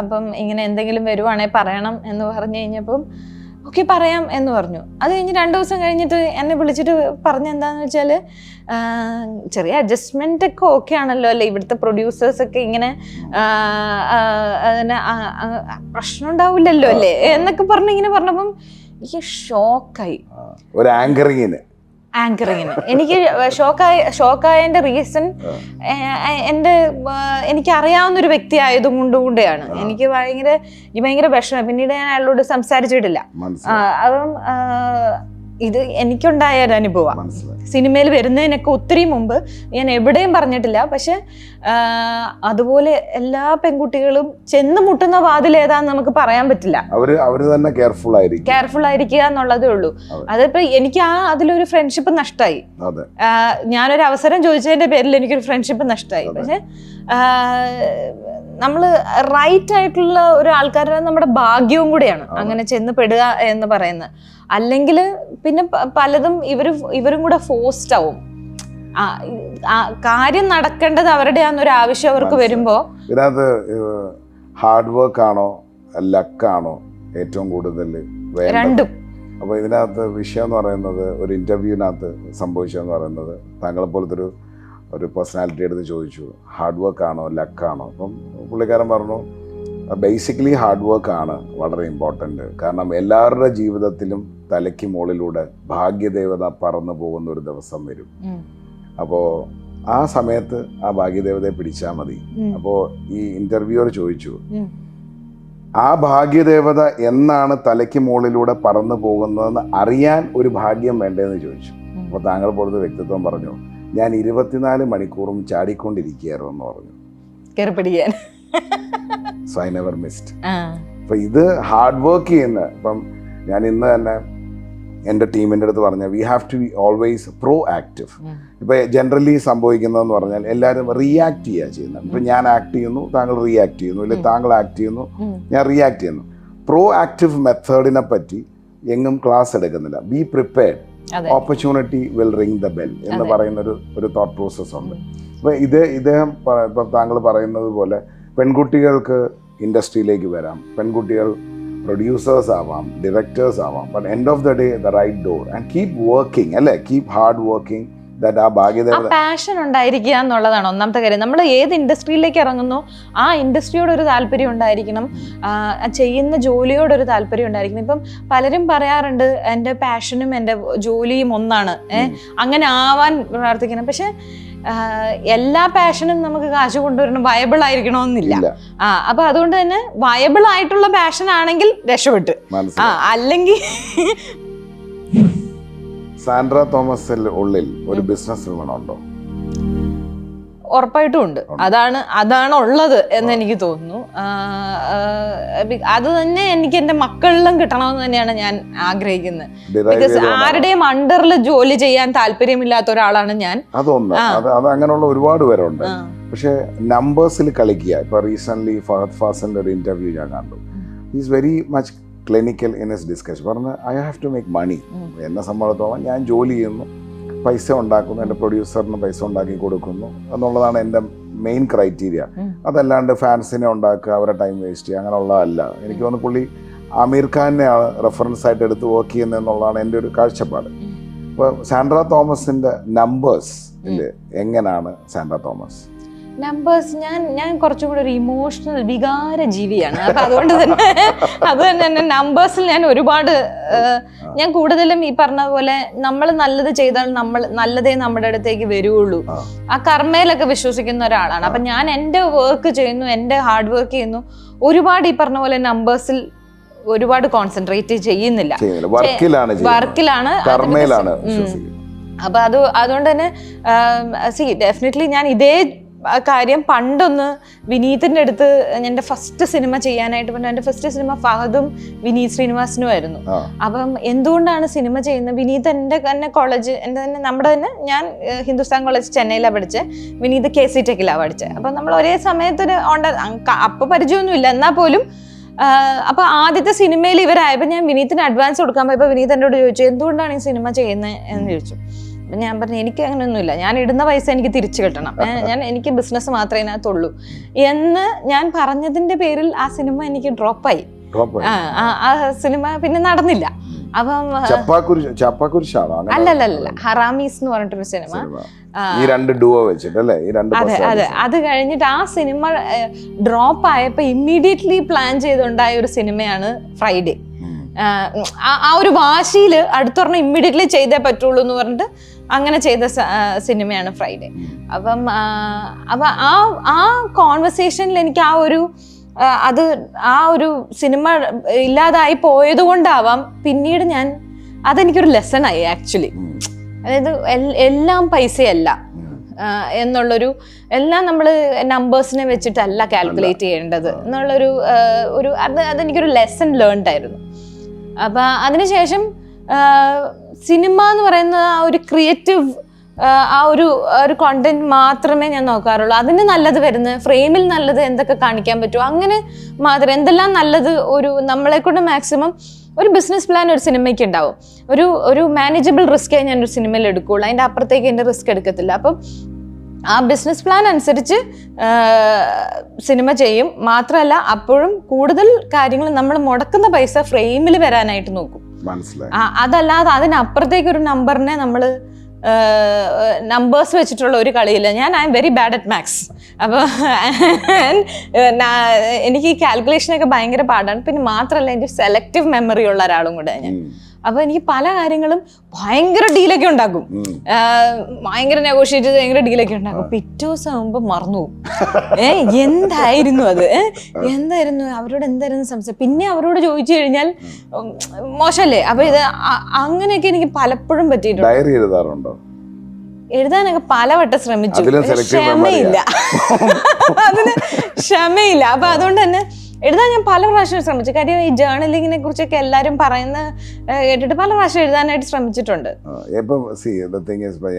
അപ്പം ഇങ്ങനെ എന്തെങ്കിലും വരുവാണെങ്കിൽ പറയണം എന്ന് പറഞ്ഞു കഴിഞ്ഞപ്പം ഓക്കെ പറയാം എന്ന് പറഞ്ഞു. അത് കഴിഞ്ഞ് 2 ദിവസം കഴിഞ്ഞിട്ട് എന്നെ വിളിച്ചിട്ട് പറഞ്ഞെന്താന്ന് വെച്ചാൽ, ചെറിയ അഡ്ജസ്റ്റ്മെന്റ് ഒക്കെ ഓക്കെ ആണല്ലോ അല്ലേ, ഇവിടുത്തെ പ്രൊഡ്യൂസേഴ്സൊക്കെ ഇങ്ങനെ അതിന് പ്രശ്നം ഉണ്ടാവില്ലല്ലോ അല്ലേ എന്നൊക്കെ പറഞ്ഞ് ഇങ്ങനെ പറഞ്ഞപ്പം എനിക്ക് ഷോക്കായി. ഒരു ആങ്കറിങ്ങിന് എനിക്ക് ഷോക്കായതിന്റെ റീസൺ എനിക്കറിയാവുന്നൊരു വ്യക്തി ആയതുകൊണ്ടുകൂടെയാണ്. എനിക്ക് ഭയങ്കര വിഷമം. പിന്നീട് ഞാൻ അയാളോട് സംസാരിച്ചിട്ടില്ല. അപ്പം ഇത് എനിക്കുണ്ടായ ഒരു അനുഭവമാണ്. സിനിമയിൽ വരുന്നതിനൊക്കെ ഒത്തിരി മുമ്പ് ഞാൻ എവിടെയും പറഞ്ഞിട്ടില്ല. പക്ഷെ അതുപോലെ എല്ലാ പെൺകുട്ടികളും ചെന്ന് മുട്ടുന്ന വാതിൽ ഏതാന്ന് നമുക്ക് പറയാൻ പറ്റില്ല. അവര് തന്നെ കെയർഫുൾ ആയിരിക്കുക എന്നുള്ളതേ ഉള്ളൂ. അതിപ്പോ എനിക്ക് അതിലൊരു ഫ്രണ്ട്ഷിപ്പ് നഷ്ടമായി. ഞാനൊരു അവസരം ചോദിച്ചതിന്റെ പേരിൽ എനിക്കൊരു ഫ്രണ്ട്ഷിപ്പ് നഷ്ടമായി. പക്ഷെ നമ്മൾ റൈറ്റ് ആയിട്ടുള്ള ഒരു ആൾക്കാരുടെ നമ്മുടെ ഭാഗ്യവും കൂടെയാണ് അങ്ങനെ ചെന്ന് പെടുക എന്ന് പറയുന്നത്. അല്ലെങ്കിൽ പിന്നെ പലതും ഇവരും കൂടെ ഫോഴ്സ്ഡ് ആവും. കാര്യം നടക്കേണ്ടത് അവരുടെയാന്നൊരു ആവശ്യം അവർക്ക് വരുമ്പോ, ഇതിനകത്ത് ഹാർഡ് വർക്ക് ആണോ ലക്കാണോ ഏറ്റവും കൂടുതൽ? രണ്ടും. അപ്പോൾ ഇതിനകത്ത് വിഷയം എന്ന് പറയുന്നത്, ഒരു ഇന്റർവ്യൂവിനകത്ത് സംഭവിച്ചതെന്ന് പറയുന്നത്, താങ്കളെ പോലത്തെ ഒരു പേഴ്സണാലിറ്റി എടുത്ത് ചോദിച്ചു ഹാർഡ് വർക്ക് ആണോ ലക്കാണോ. അപ്പം പുള്ളിക്കാരൻ പറഞ്ഞു ബേസിക്കലി ഹാർഡ് വർക്ക് ആണ് വളരെ ഇമ്പോർട്ടൻ്റ്. കാരണം എല്ലാവരുടെ ജീവിതത്തിലും തലയ്ക്ക് മുകളിലൂടെ ഭാഗ്യദേവത പറന്നു പോകുന്ന ഒരു ദിവസം വരും. അപ്പോൾ ആ സമയത്ത് ആ ഭാഗ്യദേവതയെ പിടിച്ചാൽ മതി. അപ്പോൾ ഈ ഇന്റർവ്യൂവർ ചോദിച്ചു, ആ ഭാഗ്യദേവത എന്നാണ് തലയ്ക്ക് മുകളിലൂടെ പറന്നു പോകുന്നതെന്ന് അറിയാൻ ഒരു ഭാഗ്യം വേണ്ടതെന്ന് ചോദിച്ചു. അപ്പോൾ താങ്കൾ പോലത്തെ വ്യക്തിത്വം പറഞ്ഞു, ഞാൻ 24 മണിക്കൂറും ചാടിക്കൊണ്ടിരിക്കുകയായിരുന്നു എന്ന് പറഞ്ഞു. So I never missed. അപ്പൊ ഇത് ഹാർഡ് വർക്ക് ചെയ്യുന്ന, ഇപ്പം ഞാൻ ഇന്ന് തന്നെ എൻ്റെ ടീമിൻ്റെ അടുത്ത് പറഞ്ഞ we have to be always proactive. ഇപ്പൊ ജനറലി സംഭവിക്കുന്നതെന്ന് പറഞ്ഞാൽ എല്ലാവരും റിയാക്ട് ചെയ്യുന്നത്. ഇപ്പൊ ഞാൻ ആക്ട് ചെയ്യുന്നു, താങ്കൾ റിയാക്ട് ചെയ്യുന്നു, അല്ലെങ്കിൽ താങ്കൾ ആക്ട് ചെയ്യുന്നു, ഞാൻ റിയാക്ട് ചെയ്യുന്നു. പ്രോ ആക്റ്റീവ് മെത്തേഡിനെ പറ്റി എങ്ങും ക്ലാസ് എടുക്കുന്നില്ല. Be prepared, opportunity will ring the bell എന്ന് പറയുന്ന ഒരു തോട്ട് പ്രോസസ് ഉണ്ട്. അപ്പൊ ഇദ്ദേഹം ഇപ്പം താങ്കൾ പറയുന്നത് പോലെ പെൺകുട്ടികൾക്ക് ഇൻഡസ്ട്രിയിലേക്ക് വരാം, പെൺകുട്ടികൾ പ്രൊഡ്യൂസേഴ്സ് ആവാം, ഡയറക്ടേഴ്സ് ആവാം. But end of the day the right door and keep working, അല്ലേ, കീപ് ഹാർഡ് വർക്കിംഗ്. പാഷൻ ഉണ്ടായിരിക്കുക എന്നുള്ളതാണ് ഒന്നാമത്തെ കാര്യം. നമ്മൾ ഏത് ഇൻഡസ്ട്രിയിലേക്ക് ഇറങ്ങുന്നോ ആ ഇൻഡസ്ട്രിയോടൊരു താല്പര്യം ഉണ്ടായിരിക്കണം, ചെയ്യുന്ന ജോലിയോടൊരു താല്പര്യം ഉണ്ടായിരിക്കണം. ഇപ്പം പലരും പറയാറുണ്ട് എൻ്റെ പാഷനും എൻ്റെ ജോലിയും ഒന്നാണ്, അങ്ങനെ ആവാൻ പ്രാർത്ഥിക്കണം. പക്ഷെ എല്ലാ പാഷനും നമുക്ക് കാശ് കൊണ്ടുവരണം, വയബിൾ ആയിരിക്കണമെന്നില്ല. അപ്പൊ അതുകൊണ്ട് തന്നെ വയബിൾ ആയിട്ടുള്ള പാഷൻ ആണെങ്കിൽ രക്ഷപ്പെട്ട്, അല്ലെങ്കിൽ സാൻഡ്ര തോമസിൽ ഉള്ളിൽ ഒരു ബിസിനസ് വുമൺ ഉണ്ടോ? ഉറപ്പായിട്ടും ഉണ്ട്. അതാണ് ഉള്ളത് എന്ന് എനിക്ക് തോന്നുന്നു. അത് തന്നെ എനിക്ക് എൻ്റെ മക്കളിലും കിട്ടണമെന്ന് തന്നെയാണ് ഞാൻ ആഗ്രഹിക്കുന്നത്. ബിക്കോസ് ആരുടെയും അണ്ടറിൽ ജോലി ചെയ്യാൻ താല്പര്യമില്ലാത്ത ഒരാളാണ് ഞാൻ. അത് അങ്ങനെയുള്ള ഒരുപാട് പേരുണ്ട്. പക്ഷെ നമ്പേഴ്സിൽ കളിക്കുക. ഇപ്പൊ റീസെന്റ് ഫഹദ് ഫാസിലിന്റെ ഒരു ഇന്റർവ്യൂ ഞാൻ കണ്ടു. Is very much clinical in his discussion. പറഞ്ഞ് I have to make money. എന്നെ സംബന്ധിച്ചിടത്തോളം ഞാൻ ജോലി ചെയ്യുന്നു, പൈസ ഉണ്ടാക്കുന്നു, എൻ്റെ പ്രൊഡ്യൂസറിന് പൈസ ഉണ്ടാക്കി കൊടുക്കുന്നു എന്നുള്ളതാണ് എൻ്റെ മെയിൻ ക്രൈറ്റീരിയ. അതല്ലാണ്ട് ഫാൻസിനെ ഉണ്ടാക്കുക, അവരെ ടൈം വേസ്റ്റ് ചെയ്യുക, അങ്ങനെയുള്ളതല്ല. എനിക്ക് തോന്നുന്നു പുള്ളി ആമീർ ഖാനെയാണ് റെഫറൻസ് ആയിട്ട് എടുത്ത് വർക്ക് ചെയ്യുന്നത് എന്നുള്ളതാണ് എൻ്റെ ഒരു കാഴ്ചപ്പാട്. ഇപ്പോൾ സാൻഡ്ര തോമസിൻ്റെ നമ്പേഴ്സ് എങ്ങനെയാണ് സാൻഡ്ര തോമസ്? നമ്പേഴ്സ് ഞാൻ കുറച്ചും കൂടെ ഒരു ഇമോഷണൽ വികാര ജീവിയാണ്. അപ്പൊ അതുകൊണ്ട് തന്നെ നമ്പേഴ്സിൽ ഞാൻ ഒരുപാട് ഞാൻ കൂടുതലും ഈ പറഞ്ഞ പോലെ നമ്മൾ നല്ലത് ചെയ്താൽ നല്ലതേ നമ്മുടെ അടുത്തേക്ക് വരുള്ളൂ, ആ കർമ്മയിലൊക്കെ വിശ്വസിക്കുന്ന ഒരാളാണ്. അപ്പൊ ഞാൻ എൻ്റെ വർക്ക് ചെയ്യുന്നു, എൻ്റെ ഹാർഡ് വർക്ക് ചെയ്യുന്നു. ഒരുപാട് ഈ പറഞ്ഞ പോലെ നമ്പേഴ്സിൽ ഒരുപാട് കോൺസെൻട്രേറ്റ് ചെയ്യുന്നില്ല, വർക്കിലാണ്. അപ്പൊ അതുകൊണ്ട് തന്നെ ഡെഫിനറ്റ്ലി ഞാൻ ഇതേ കാര്യം പണ്ടൊന്ന് വിനീതിൻ്റെ അടുത്ത് എൻ്റെ ഫസ്റ്റ് സിനിമ ചെയ്യാനായിട്ട് പറഞ്ഞ എൻ്റെ ഫസ്റ്റ് സിനിമ ഫഹദും വിനീത് ശ്രീനിവാസനും ആയിരുന്നു. അപ്പം എന്തുകൊണ്ടാണ് സിനിമ ചെയ്യുന്നത്? വിനീത് എൻ്റെ തന്നെ കോളേജ് നമ്മുടെ തന്നെ ഞാൻ ഹിന്ദുസ്ഥാൻ കോളേജ് ചെന്നൈയിലാണ് പഠിച്ചത്, വിനീത് KC ടെക്കിലാണ് പഠിച്ചത്. അപ്പം നമ്മൾ ഒരേ സമയത്തൊരു അപ്പോൾ പരിചയമൊന്നുമില്ല, എന്നാൽ പോലും അപ്പൊ ആദ്യത്തെ സിനിമയിൽ ഇവരായപ്പോൾ ഞാൻ വിനീതിന് അഡ്വാൻസ് കൊടുക്കാൻ പോയപ്പോൾ വിനീത് എന്നോട് ചോദിച്ചു എന്തുകൊണ്ടാണ് ഈ സിനിമ ചെയ്യുന്നത് എന്ന് ചോദിച്ചു. അപ്പം ഞാൻ പറഞ്ഞു എനിക്ക് അങ്ങനെയൊന്നുമില്ല, ഞാൻ ഇടുന്ന പൈസ എനിക്ക് തിരിച്ചു കിട്ടണം, എനിക്ക് ബിസിനസ് മാത്രമേ ഇതിനകത്തുള്ളൂ എന്ന് ഞാൻ പറഞ്ഞതിന്റെ പേരിൽ ആ സിനിമ എനിക്ക് ഡ്രോപ്പായി. ആ സിനിമ പിന്നെ നടന്നില്ല. അപ്പം അല്ലല്ല ഹറാമീസ് എന്ന് പറഞ്ഞിട്ടൊരു സിനിമ, അതെ. അത് കഴിഞ്ഞിട്ട് ആ സിനിമ ഡ്രോപ്പ് ആയപ്പോ ഇമ്മീഡിയറ്റ്ലി പ്ലാൻ ചെയ്തുണ്ടായ ഒരു സിനിമയാണ് ഫ്രൈഡേ. ആ ഒരു വാശിയിൽ അടുത്തൊരെണ്ണം ഇമ്മീഡിയറ്റ്ലി ചെയ്തേ പറ്റുള്ളൂ എന്ന് പറഞ്ഞിട്ട് അങ്ങനെ ചെയ്ത സിനിമയാണ് ഫ്രൈഡേ. അപ്പം ആ കോൺവെർസേഷനിൽ എനിക്ക് ആ ഒരു സിനിമ ഇല്ലാതായി പോയത് കൊണ്ടാവാം പിന്നീട് അതെനിക്കൊരു ലെസണായി ആക്ച്വലി. അതായത് എല്ലാം പൈസയല്ല എന്നുള്ളൊരു, എല്ലാം നമ്മൾ നമ്പേഴ്സിനെ വെച്ചിട്ടല്ല കാൽക്കുലേറ്റ് ചെയ്യേണ്ടത് എന്നുള്ളൊരു അതെനിക്കൊരു ലെസൺ ലേൺഡ് ആയിരുന്നു. അപ്പം അതിനുശേഷം സിനിമ എന്ന് പറയുന്ന ആ ഒരു ക്രിയേറ്റീവ് ആ ഒരു കോണ്ടന്റ് മാത്രമേ ഞാൻ നോക്കാറുള്ളൂ. അതിന് നല്ലത് വരുന്നത് ഫ്രെയിമിൽ നല്ലത് എന്തൊക്കെ കാണിക്കാൻ പറ്റുമോ അങ്ങനെ മാത്രം, എന്തെല്ലാം നല്ലത് നമ്മളെ കൊണ്ട് മാക്സിമം ഒരു ബിസിനസ് പ്ലാൻ ഒരു സിനിമയ്ക്ക് ഉണ്ടാവും. ഒരു മാനേജബിൾ റിസ്ക്കേ ഞാനൊരു സിനിമയിൽ എടുക്കുകയുള്ളൂ, അതിൻ്റെ അപ്പുറത്തേക്ക് എൻ്റെ റിസ്ക് എടുക്കത്തില്ല. അപ്പം ആ ബിസിനസ് പ്ലാൻ അനുസരിച്ച് സിനിമ ചെയ്യും. മാത്രമല്ല അപ്പോഴും കൂടുതൽ കാര്യങ്ങൾ നമ്മൾ മുടക്കുന്ന പൈസ ഫ്രെയിമിൽ വരാനായിട്ട് നോക്കും. അതല്ലാതെ അതിനപ്പുറത്തേക്ക് ഒരു നമ്പറിനെ നമ്മൾ നമ്പേഴ്സ് വെച്ചിട്ടുള്ള ഒരു കളിയില്ല. I'm very bad at maths. അപ്പോൾ എനിക്ക് ഈ കാൽക്കുലേഷനൊക്കെ ഭയങ്കര പാടാണ്. പിന്നെ മാത്രമല്ല എൻ്റെ സെലക്റ്റീവ് മെമ്മറി ഉള്ള ഒരാളും കൂടെ ഞാൻ. അപ്പോൾ എനിക്ക് പല കാര്യങ്ങളും ഭയങ്കര ഡീലൊക്കെ ഉണ്ടാക്കും, ഭയങ്കര നെഗോഷിയേറ്റ് ചെയ്ത് ഭയങ്കര ഡീലൊക്കെ ഉണ്ടാക്കും. പിറ്റേ ദിവസം ആകുമ്പോൾ മറന്നു പോകും. എന്തായിരുന്നു അവരോട് എന്തായിരുന്നു സംസാരിച്ചത്, പിന്നെ അവരോട് ചോദിച്ചു കഴിഞ്ഞാൽ മോശമല്ലേ. അപ്പൊ ഇത് അങ്ങനെയൊക്കെ എനിക്ക് പലപ്പോഴും പറ്റിയിട്ടുണ്ട്. എഴുതാനൊക്കെ പലവട്ടം ശ്രമിച്ചു, ക്ഷമയില്ല. അപ്പൊ അതുകൊണ്ട് തന്നെ എഴുതാൻ ഞാൻ പല പ്രാവശ്യം ശ്രമിച്ചു. കാര്യം ഈ ജേർണലിങ്ങിനെ കുറിച്ചൊക്കെ എല്ലാവരും കേട്ടിട്ട് പല പ്രാവശ്യം എഴുതാനായിട്ട് ശ്രമിച്ചിട്ടുണ്ട്.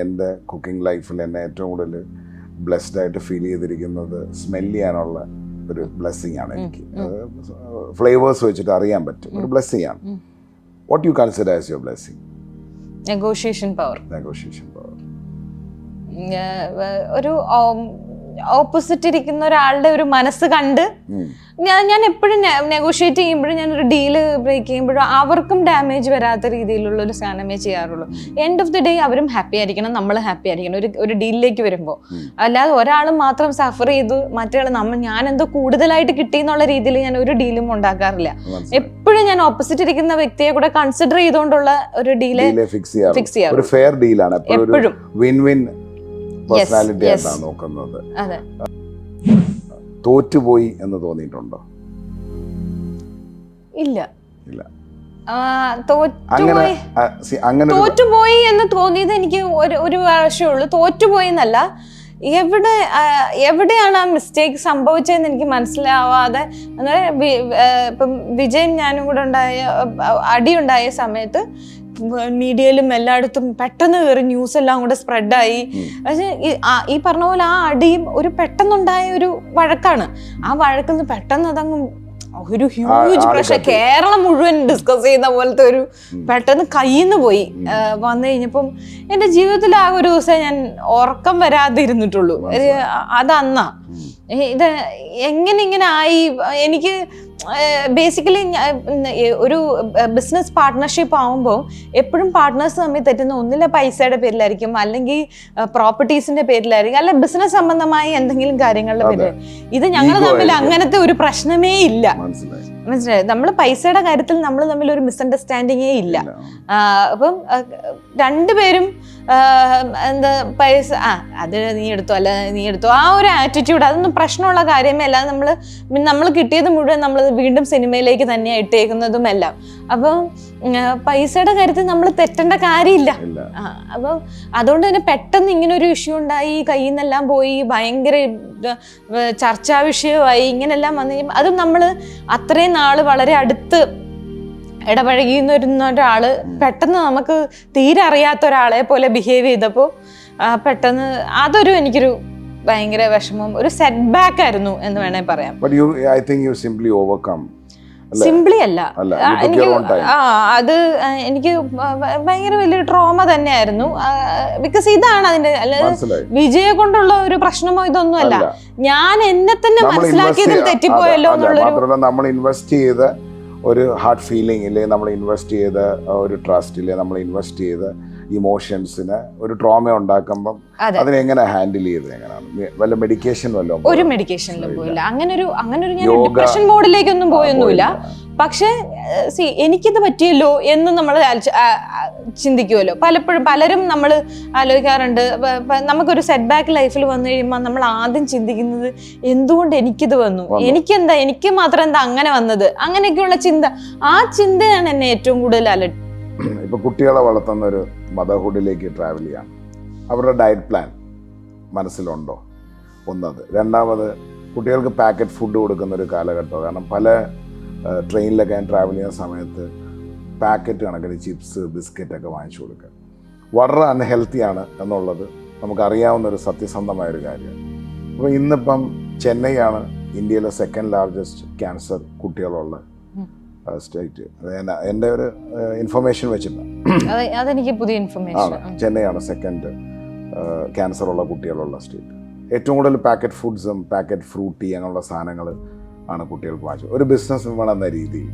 എൻ്റെ കുക്കിംഗ് ലൈഫിൽ എന്നെ ഏറ്റവും കൂടുതൽ ബ്ലെസ്ഡ് ആയിട്ട് ഫീൽ ചെയ്തിരിക്കുന്നത് സ്മെൽ ചെയ്യാനുള്ള ഒരു ബ്ലെസ്സിങ് ആണ് എനിക്ക്. ഫ്ലേവേഴ്സ് വെച്ചിട്ട് അറിയാൻ പറ്റും, ഒരു ബ്ലെസ്സിങ് ആണ്. What you consider as your blessing? Negotiation power. ഒരു ഓപ്പോസിറ്റ് ഇരിക്കുന്ന ഒരാളുടെ ഒരു മനസ്സ് കണ്ട് ഞാൻ എപ്പോഴും നെഗോഷിയേറ്റ് ചെയ്യുമ്പോഴും ഞാനൊരു ഡീല് ബ്രേക്ക് ചെയ്യുമ്പോഴും അവർക്കും ഡാമേജ് വരാത്ത രീതിയിലുള്ള ഒരു സാധനമേ ചെയ്യാറുള്ളൂ. എൻഡ് ഓഫ് ദി ഡേ അവരും ഹാപ്പി ആയിരിക്കണം, നമ്മൾ ഹാപ്പി ആയിരിക്കണം ഒരു ഡീലിലേക്ക് വരുമ്പോൾ. അല്ലാതെ ഒരാൾ മാത്രം സഫർ ചെയ്ത് മറ്റേ ഞാൻ എന്തോ കൂടുതലായിട്ട് കിട്ടി എന്നുള്ള രീതിയിൽ ഞാൻ ഒരു ഡീലും ഉണ്ടാക്കാറില്ല. എപ്പോഴും ഞാൻ ഓപ്പോസിറ്റ് ഇരിക്കുന്ന വ്യക്തിയെ കൂടെ കൺസിഡർ ചെയ്തുകൊണ്ടുള്ള ഒരു ഡീല് ഫിക്സ് ചെയ്യാറ്. എപ്പോഴും പേഴ്സണാലിറ്റി ആയിട്ടാണ് നോക്കുന്നത്. തോറ്റുപോയി എന്ന് തോന്നിയിട്ടുണ്ടോ? ഇല്ല. തോറ്റുപോയി എന്ന് തോന്നിയത് എനിക്ക് ഒരു പ്രാവശ്യമേ ഉള്ളൂ. തോറ്റുപോയി എന്നല്ല, എവിടെയാണ് ആ മിസ്റ്റേക്ക് സംഭവിച്ചതെന്ന് എനിക്ക് മനസ്സിലാവാതെ, ഇപ്പം വിജയും ഞാനും കൂടെ അടിയുണ്ടായ സമയത്ത് മീഡിയയിലും എല്ലായിടത്തും പെട്ടെന്ന് കയറി ന്യൂസ് എല്ലാം കൂടെ സ്പ്രെഡായി. പക്ഷെ ഈ പറഞ്ഞ പോലെ ആ അടിയും ഒരു പെട്ടെന്നുണ്ടായ ഒരു വഴക്കാണ്. ആ വഴക്കിൽ നിന്ന് പെട്ടെന്ന് അതങ്ങ് ഒരു ഹ്യൂജ് പ്രശ്നം, കേരളം മുഴുവൻ ഡിസ്കസ് ചെയ്യുന്ന പോലത്തെ ഒരു പെട്ടെന്ന് കയ്യിന്ന് പോയി വന്നു കഴിഞ്ഞപ്പം എൻ്റെ ജീവിതത്തിൽ ആ ഒരു ദിവസം ഞാൻ ഉറക്കം വരാതിരുന്നിട്ടുള്ളൂ. അതന്നാ ഇത് ഇങ്ങനെ ആയി. എനിക്ക് ബേസിക്കലി ഒരു ബിസിനസ് പാർട്ട്ണർഷിപ്പ് ആവുമ്പോൾ എപ്പോഴും പാർട്ട്നേഴ്സ് തമ്മിൽ തെറ്റുന്ന ഒന്നില്ല പൈസയുടെ പേരിലായിരിക്കും, അല്ലെങ്കിൽ പ്രോപ്പർട്ടീസിന്റെ പേരിലായിരിക്കും, അല്ല ബിസിനസ് സംബന്ധമായ എന്തെങ്കിലും കാര്യങ്ങളുടെ പേരിൽ. ഇത് ഞങ്ങൾ തമ്മിൽ അങ്ങനത്തെ ഒരു പ്രശ്നമേ ഇല്ല. മനസ്സിലായി? നമ്മൾ പൈസയുടെ കാര്യത്തിൽ നമ്മൾ തമ്മിൽ ഒരു മിസ്അണ്ടർസ്റ്റാൻഡിങ്ങേ ഇല്ല. അപ്പം രണ്ടുപേരും എന്താ പൈസ അത് നീ എടുത്തോ അല്ല നീ എടുത്തോ ആ ഒരു ആറ്റിറ്റ്യൂഡ്, അതൊന്നും പ്രശ്നമുള്ള കാര്യമേ അല്ല. നമ്മൾ കിട്ടിയത് മുഴുവൻ നമ്മൾ വീണ്ടും സിനിമയിലേക്ക് തന്നെയാണ് ഇട്ടേക്കുന്നതും എല്ലാം. അപ്പം പൈസയുടെ കാര്യത്തിൽ നമ്മൾ തെറ്റേണ്ട കാര്യമില്ല. അപ്പം അതുകൊണ്ട് തന്നെ പെട്ടെന്ന് ഇങ്ങനെ ഒരു ഇഷ്യൂ ഉണ്ടായി, കയ്യിൽ നിന്നെല്ലാം പോയി, ഭയങ്കര ചർച്ചാ വിഷയമായി, ഇങ്ങനെല്ലാം വന്നു കഴിയുമ്പോൾ അതും നമ്മൾ അത്രയും നാള് വളരെ അടുത്ത് ഇടപഴകിയിരുന്ന ഒരാള് പെട്ടെന്ന് നമുക്ക് തീരെ അറിയാത്ത ഒരാളെ പോലെ ബിഹേവ് ചെയ്തപ്പോൾ പെട്ടെന്ന് അതൊരു എനിക്കൊരു ഭയങ്കര വിഷമം, ഒരു സെറ്റ് ബാക്ക് ആയിരുന്നു എന്ന് വേണേ പറയാം. സിംപ്ലി അല്ല, എനിക്ക് അത് എനിക്ക് ഭയങ്കര വലിയൊരു ട്രോമ തന്നെയായിരുന്നു. ബിക്കോസ് ഇതാണ് അതിന്റെ, അല്ലാതെ വിജയെ കൊണ്ടുള്ള ഒരു പ്രശ്നമോ ഇതൊന്നും അല്ല. ഞാൻ എന്നെ തന്നെ മനസ്സിലാക്കിയതിൽ തെറ്റിപ്പോയല്ലോ എന്നുള്ളൊരു, നമ്മൾ ഇൻവെസ്റ്റ് ചെയ്ത ഒരു ഹാർട്ട് ഫീലിംഗ് ഇല്ലേ, നമ്മൾ ഇൻവെസ്റ്റ് ചെയ്ത ഒരു ട്രസ്റ്റ് ഇല്ലേ, നമ്മൾ ഇൻവെസ്റ്റ് ചെയ്ത ഇമോഷൻസിന് ഒരു ട്രോമ ഉണ്ടാക്കുമ്പം അതിനെങ്ങനെ ഹാൻഡിൽ ചെയ്ത് എങ്ങനെയാണ്? വല്ല മെഡിക്കേഷൻ വല്ലതും? ഒരു മെഡിക്കേഷനിലും പോയില്ല. അങ്ങനെ ഒരു ഞാൻ ഡിപ്രഷൻ മോഡിലേക്കൊന്നും പോയൊന്നുമില്ല. പക്ഷെ എനിക്കിത് പറ്റിയല്ലോ എന്ന് നമ്മൾ ചിന്തിക്കുമല്ലോ പലപ്പോഴും. പലരും നമ്മൾ ആലോചിക്കാറുണ്ട്, നമുക്കൊരു സെറ്റ് ബാക്ക് ലൈഫിൽ വന്നു കഴിയുമ്പോൾ നമ്മൾ ആദ്യം ചിന്തിക്കുന്നത് എന്തുകൊണ്ട് എനിക്കിത് വന്നു, എനിക്കെന്താ, എനിക്ക് മാത്രം എന്താ അങ്ങനെ വന്നത്, അങ്ങനെയൊക്കെയുള്ള ചിന്ത. ആ ചിന്തയാണ് എന്നെ ഏറ്റവും കൂടുതൽ ഇപ്പൊ കുട്ടികളെ വളർത്തുന്ന ഒരു മദർഹുഡിലേക്ക് ട്രാവൽ ചെയ്യാം, അവരുടെ ഡയറ്റ് പ്ലാൻ മനസ്സിലുണ്ടോ? ഒന്നത്. രണ്ടാമത്, കുട്ടികൾക്ക് പാക്കറ്റ് ഫുഡ് കൊടുക്കുന്ന ഒരു കാലഘട്ടം. കാരണം പല ട്രെയിനിലൊക്കെ ഞാൻ ട്രാവൽ ചെയ്യുന്ന സമയത്ത് പാക്കറ്റ് കണക്കിന് ചിപ്സ് ബിസ്ക്കറ്റ് ഒക്കെ വാങ്ങിച്ചു കൊടുക്കുക വളരെ അൺഹെൽത്തിയാണ് എന്നുള്ളത് നമുക്കറിയാവുന്ന ഒരു സത്യസന്ധമായൊരു കാര്യമാണ്. അപ്പോൾ ഇന്നിപ്പം ചെന്നൈയാണ് ഇന്ത്യയിലെ സെക്കൻഡ് ലാർജസ്റ്റ് ക്യാൻസർ കുട്ടികളുള്ള സ്റ്റേറ്റ്. എൻ്റെ ഒരു ഇൻഫർമേഷൻ വെച്ചിട്ടാണ്, അതെനിക്ക് പുതിയ ഇൻഫർമേഷൻ. ചെന്നൈയാണ് സെക്കൻഡ് ക്യാൻസർ ഉള്ള കുട്ടികളുള്ള സ്റ്റേറ്റ്. ഏറ്റവും കൂടുതൽ പാക്കറ്റ് ഫുഡ്സും പാക്കറ്റ് ഫ്രൂട്ടി അങ്ങനെയുള്ള സാധനങ്ങൾ ആണ് കുട്ടികൾക്ക് വാങ്ങിച്ചത്. ഒരു ബിസിനസ് വുമൺ എന്ന രീതിയിൽ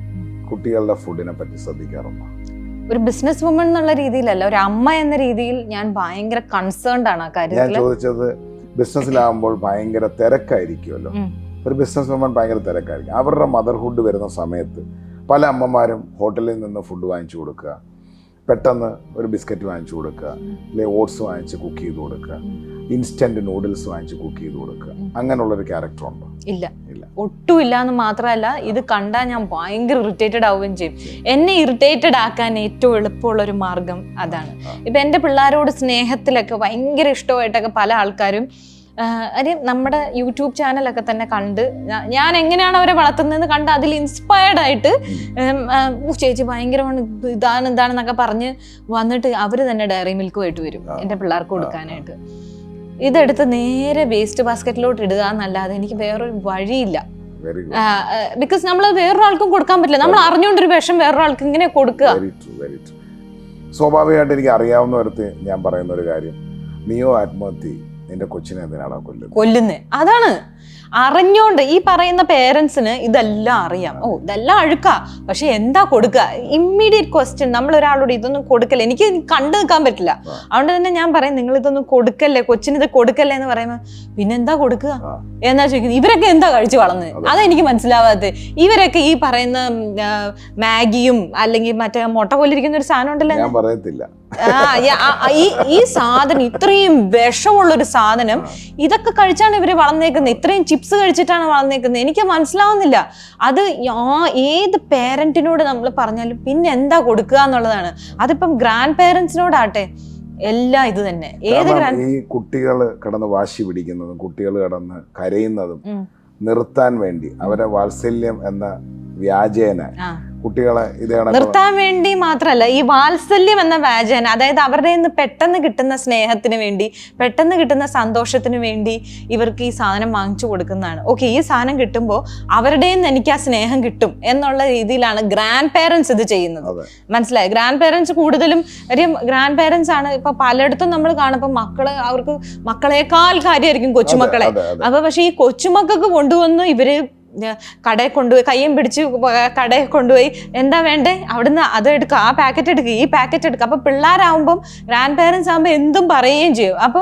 കുട്ടികളുടെ ഫുഡിനെ പറ്റി ശ്രദ്ധിക്കാറുണ്ടോ? ഒരു ബിസിനസ് വുമൺ എന്നുള്ള രീതിയിലല്ല, ഒരു അമ്മ എന്ന രീതിയിൽ ഞാൻ ഭയങ്കര കൺസേൺഡ് ആണ് ആ കാര്യത്തിൽ. ഞാൻ ചോദിച്ചത്, ബിസിനസ്സിലാകുമ്പോൾ ഭയങ്കര തിരക്കായിരിക്കുമല്ലോ, ഒരു ബിസിനസ് വുമൺ ഭയങ്കര തിരക്കായിരിക്കും. അവരുടെ മദർഹുഡ് വരുന്ന സമയത്ത് പല അമ്മമാരും ഹോട്ടലിൽ നിന്ന് ഫുഡ് വാങ്ങിച്ചു കൊടുക്കുക, പെട്ടെന്ന് ഒരു ബിസ്ക്കറ്റ് വാങ്ങിച്ചു കൊടുക്കുക, അല്ലെങ്കിൽ ഓട്സ് വാങ്ങിച്ച് കുക്ക് ചെയ്ത് കൊടുക്കുക, ഇൻസ്റ്റന്റ് നൂഡിൽസ് വാങ്ങിച്ച് കുക്ക് ചെയ്ത് കൊടുക്കുക, അങ്ങനെയുള്ളൊരു ക്യാരക്ടർ ഉണ്ടോ? ഇല്ല, ഒട്ടും ഇല്ല എന്ന് മാത്രമല്ല, ഇത് കണ്ടാൽ ഞാൻ ഭയങ്കര ഇറിറ്റേറ്റഡ് ആവുകയും ചെയ്യും. എന്നെ ഇറിറ്റേറ്റഡ് ആക്കാൻ ഏറ്റവും എളുപ്പമുള്ളൊരു മാർഗം അതാണ്. ഇപ്പം എൻ്റെ പിള്ളേരോട് സ്നേഹത്തിലൊക്കെ ഭയങ്കര ഇഷ്ടമായിട്ടൊക്കെ പല ആൾക്കാരും നമ്മുടെ യൂട്യൂബ് ചാനലൊക്കെ തന്നെ കണ്ട് ഞാൻ എങ്ങനെയാണ് അവരെ വളർത്തുന്നതെന്ന് കണ്ട് അതിൽ ഇൻസ്പയർഡ് ആയിട്ട് ചേച്ചി ഭയങ്കരമാണ് ഇതാണെന്നൊക്കെ പറഞ്ഞ് വന്നിട്ട് അവർ തന്നെ ഡയറി മിൽക്കുമായിട്ട് വരും എൻ്റെ പിള്ളേർക്ക് കൊടുക്കാനായിട്ട്. ഇതെടുത്ത് നേരെ വേസ്റ്റ് ബാസ്ക്കറ്റിലോട്ട് ഇടുക എന്നല്ലാതെ എനിക്ക് വേറൊരു വഴിയില്ല. ബിക്കോസ് നമ്മൾ വേറൊരാൾക്കും കൊടുക്കാൻ പറ്റില്ല. നമ്മൾ അറിഞ്ഞുകൊണ്ടൊരു വിഷം വേറൊരാൾക്ക് ഇങ്ങനെ കൊടുക്കുക. സ്വാഭാവികമായിട്ട് എനിക്ക് അറിയാവുന്നവരത്ത് ഞാൻ പറയുന്ന ഒരു കാര്യം, നീയോ ആത്മഹത്യ നിന്റെ കൊച്ചിനെ എന്തിനാണോ കൊല്ലുന്നത്? അതാണ് അറിഞ്ഞോണ്ട്. ഈ പറയുന്ന പേരൻസിന് ഇതെല്ലാം അറിയാം, ഇതെല്ലാം അഴുക്കാ, പക്ഷെ എന്താ കൊടുക്കുക? Immediate question. നമ്മൾ ഒരാളോട് ഇതൊന്നും കൊടുക്കല്ലേ, എനിക്ക് കണ്ടു നിൽക്കാൻ പറ്റില്ല. അതുകൊണ്ട് തന്നെ ഞാൻ പറയും, നിങ്ങൾ ഇതൊന്നും കൊടുക്കല്ലേ, കൊച്ചിന് ഇത് കൊടുക്കല്ലേ എന്ന് പറയുമ്പോൾ പിന്നെന്താ കൊടുക്കുക എന്നാ ചോദിക്കുന്നത്. ഇവരൊക്കെ എന്താ കഴിച്ചു വളർന്നത്? അതെനിക്ക് മനസ്സിലാവാത്തത്. ഇവരൊക്കെ ഈ പറയുന്ന മാഗിയും അല്ലെങ്കിൽ മറ്റേ മുട്ട കൊല്ലിരിക്കുന്ന ഒരു സാധനം ഉണ്ടല്ലോ, ഞാൻ പറയത്തില്ല, ഈ സാധനം, ഇത്രയും വിഷമുള്ളൊരു സാധനം, ഇതൊക്കെ കഴിച്ചാണ് ഇവര് വളർന്നേക്കുന്നത്. ഇത്രയും ചിപ്സ് കഴിച്ചിട്ടാണ് വളർന്നേക്കുന്നത്. എനിക്ക് മനസ്സിലാവുന്നില്ല. അത് ഏത് പേരന്റിനോട് നമ്മൾ പറഞ്ഞാലും പിന്നെ എന്താ കൊടുക്കുക എന്നുള്ളതാണ്. അതിപ്പം ഗ്രാൻഡ് പേരൻസിനോടാട്ടെ, എല്ലാം ഇത് തന്നെ. ഏത് ഈ കുട്ടികൾ കിടന്ന് വാശി പിടിക്കുന്നതും കുട്ടികൾ കിടന്ന് കരയുന്നതും നിർത്താൻ വേണ്ടി അവരെ വാത്സല്യം എന്ന വ്യാജേന കുട്ടികളെ നിർത്താൻ വേണ്ടി മാത്രമല്ല, ഈ വാത്സല്യം എന്ന വ്യാജേന, അതായത് അവരുടെ നിന്ന് പെട്ടെന്ന് കിട്ടുന്ന സ്നേഹത്തിന് വേണ്ടി, പെട്ടെന്ന് കിട്ടുന്ന സന്തോഷത്തിന് വേണ്ടി ഇവർക്ക് ഈ സാധനം വാങ്ങിച്ചു കൊടുക്കുന്നതാണ്. ഓക്കെ, ഈ സാധനം കിട്ടുമ്പോൾ അവരുടെ നിന്ന് എനിക്ക് ആ സ്നേഹം കിട്ടും എന്നുള്ള രീതിയിലാണ് ഗ്രാൻഡ് പേരൻസ് ഇത് ചെയ്യുന്നത്. മനസ്സിലായി? ഗ്രാൻഡ് പേരൻസ് കൂടുതലും ഗ്രാൻഡ് പേരൻസ് ആണ്. ഇപ്പൊ പലയിടത്തും നമ്മൾ കാണുമ്പോൾ അവർക്ക് മക്കളെക്കാൾ കാര്യമായിരിക്കും കൊച്ചുമക്കളെ. അപ്പൊ പക്ഷെ ഈ കൊച്ചുമക്കൾക്ക് കൊണ്ടുവന്ന് ഇവര് കടയിൽ കൊണ്ടുപോയി കയ്യും പിടിച്ച് കടയിൽ കൊണ്ടുപോയി എന്താ വേണ്ടേ അവിടുന്ന് അത് എടുക്കുക, ആ പാക്കറ്റ് എടുക്കുക, ഈ പാക്കറ്റ് എടുക്കുക. അപ്പൊ പിള്ളേരാകുമ്പം ഗ്രാൻഡ് പേരൻസ് ആകുമ്പോൾ എന്തും പറയുകയും ചെയ്യും. അപ്പൊ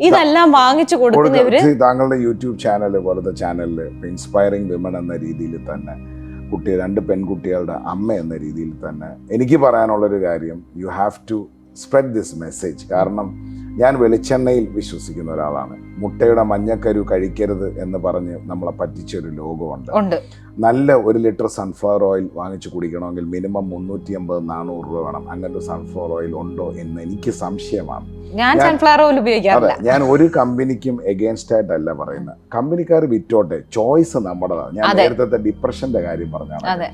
ഇതെല്ലാം വാങ്ങിച്ചു കൊടുക്കുന്നവര് താങ്കളുടെ യൂട്യൂബ് ചാനൽ പോലത്തെ ചാനലിൽ ഇൻസ്പയറിംഗ് വിമൻ എന്ന രീതിയിൽ തന്നെ രണ്ട് പെൺകുട്ടികളുടെ അമ്മ എന്ന രീതിയിൽ തന്നെ എനിക്ക് പറയാനുള്ളൊരു കാര്യം, you have to spread this message. കാരണം ഞാൻ വെളിച്ചെണ്ണയിൽ വിശ്വസിക്കുന്ന ഒരാളാണ്. മുട്ടയുടെ മഞ്ഞക്കരു കഴിക്കരുത് എന്ന് പറഞ്ഞ് നമ്മളെ പറ്റിച്ചൊരു ലോകമുണ്ട്. നല്ല 1 ലിറ്റർ സൺഫ്ലവർ ഓയിൽ വാങ്ങിച്ചു കുടിക്കണമെങ്കിൽ മിനിമം 350-400 രൂപ വേണം. അങ്ങനെ ഒരു സൺഫ്ലവർ ഓയിൽ ഉണ്ടോ എന്ന് എനിക്ക് സംശയമാണ്. ഞാൻ ഒരു കമ്പനിക്കും എഗെയിൻസ്റ്റ് ആയിട്ടല്ല പറയുന്നത്. കമ്പനിക്കാർ വിറ്റോട്ടെ, ചോയ്സ് നമ്മുടേതാണ്. ഞാൻ നേരത്തെ ഡിപ്രഷന്റെ കാര്യം പറഞ്ഞാണ്.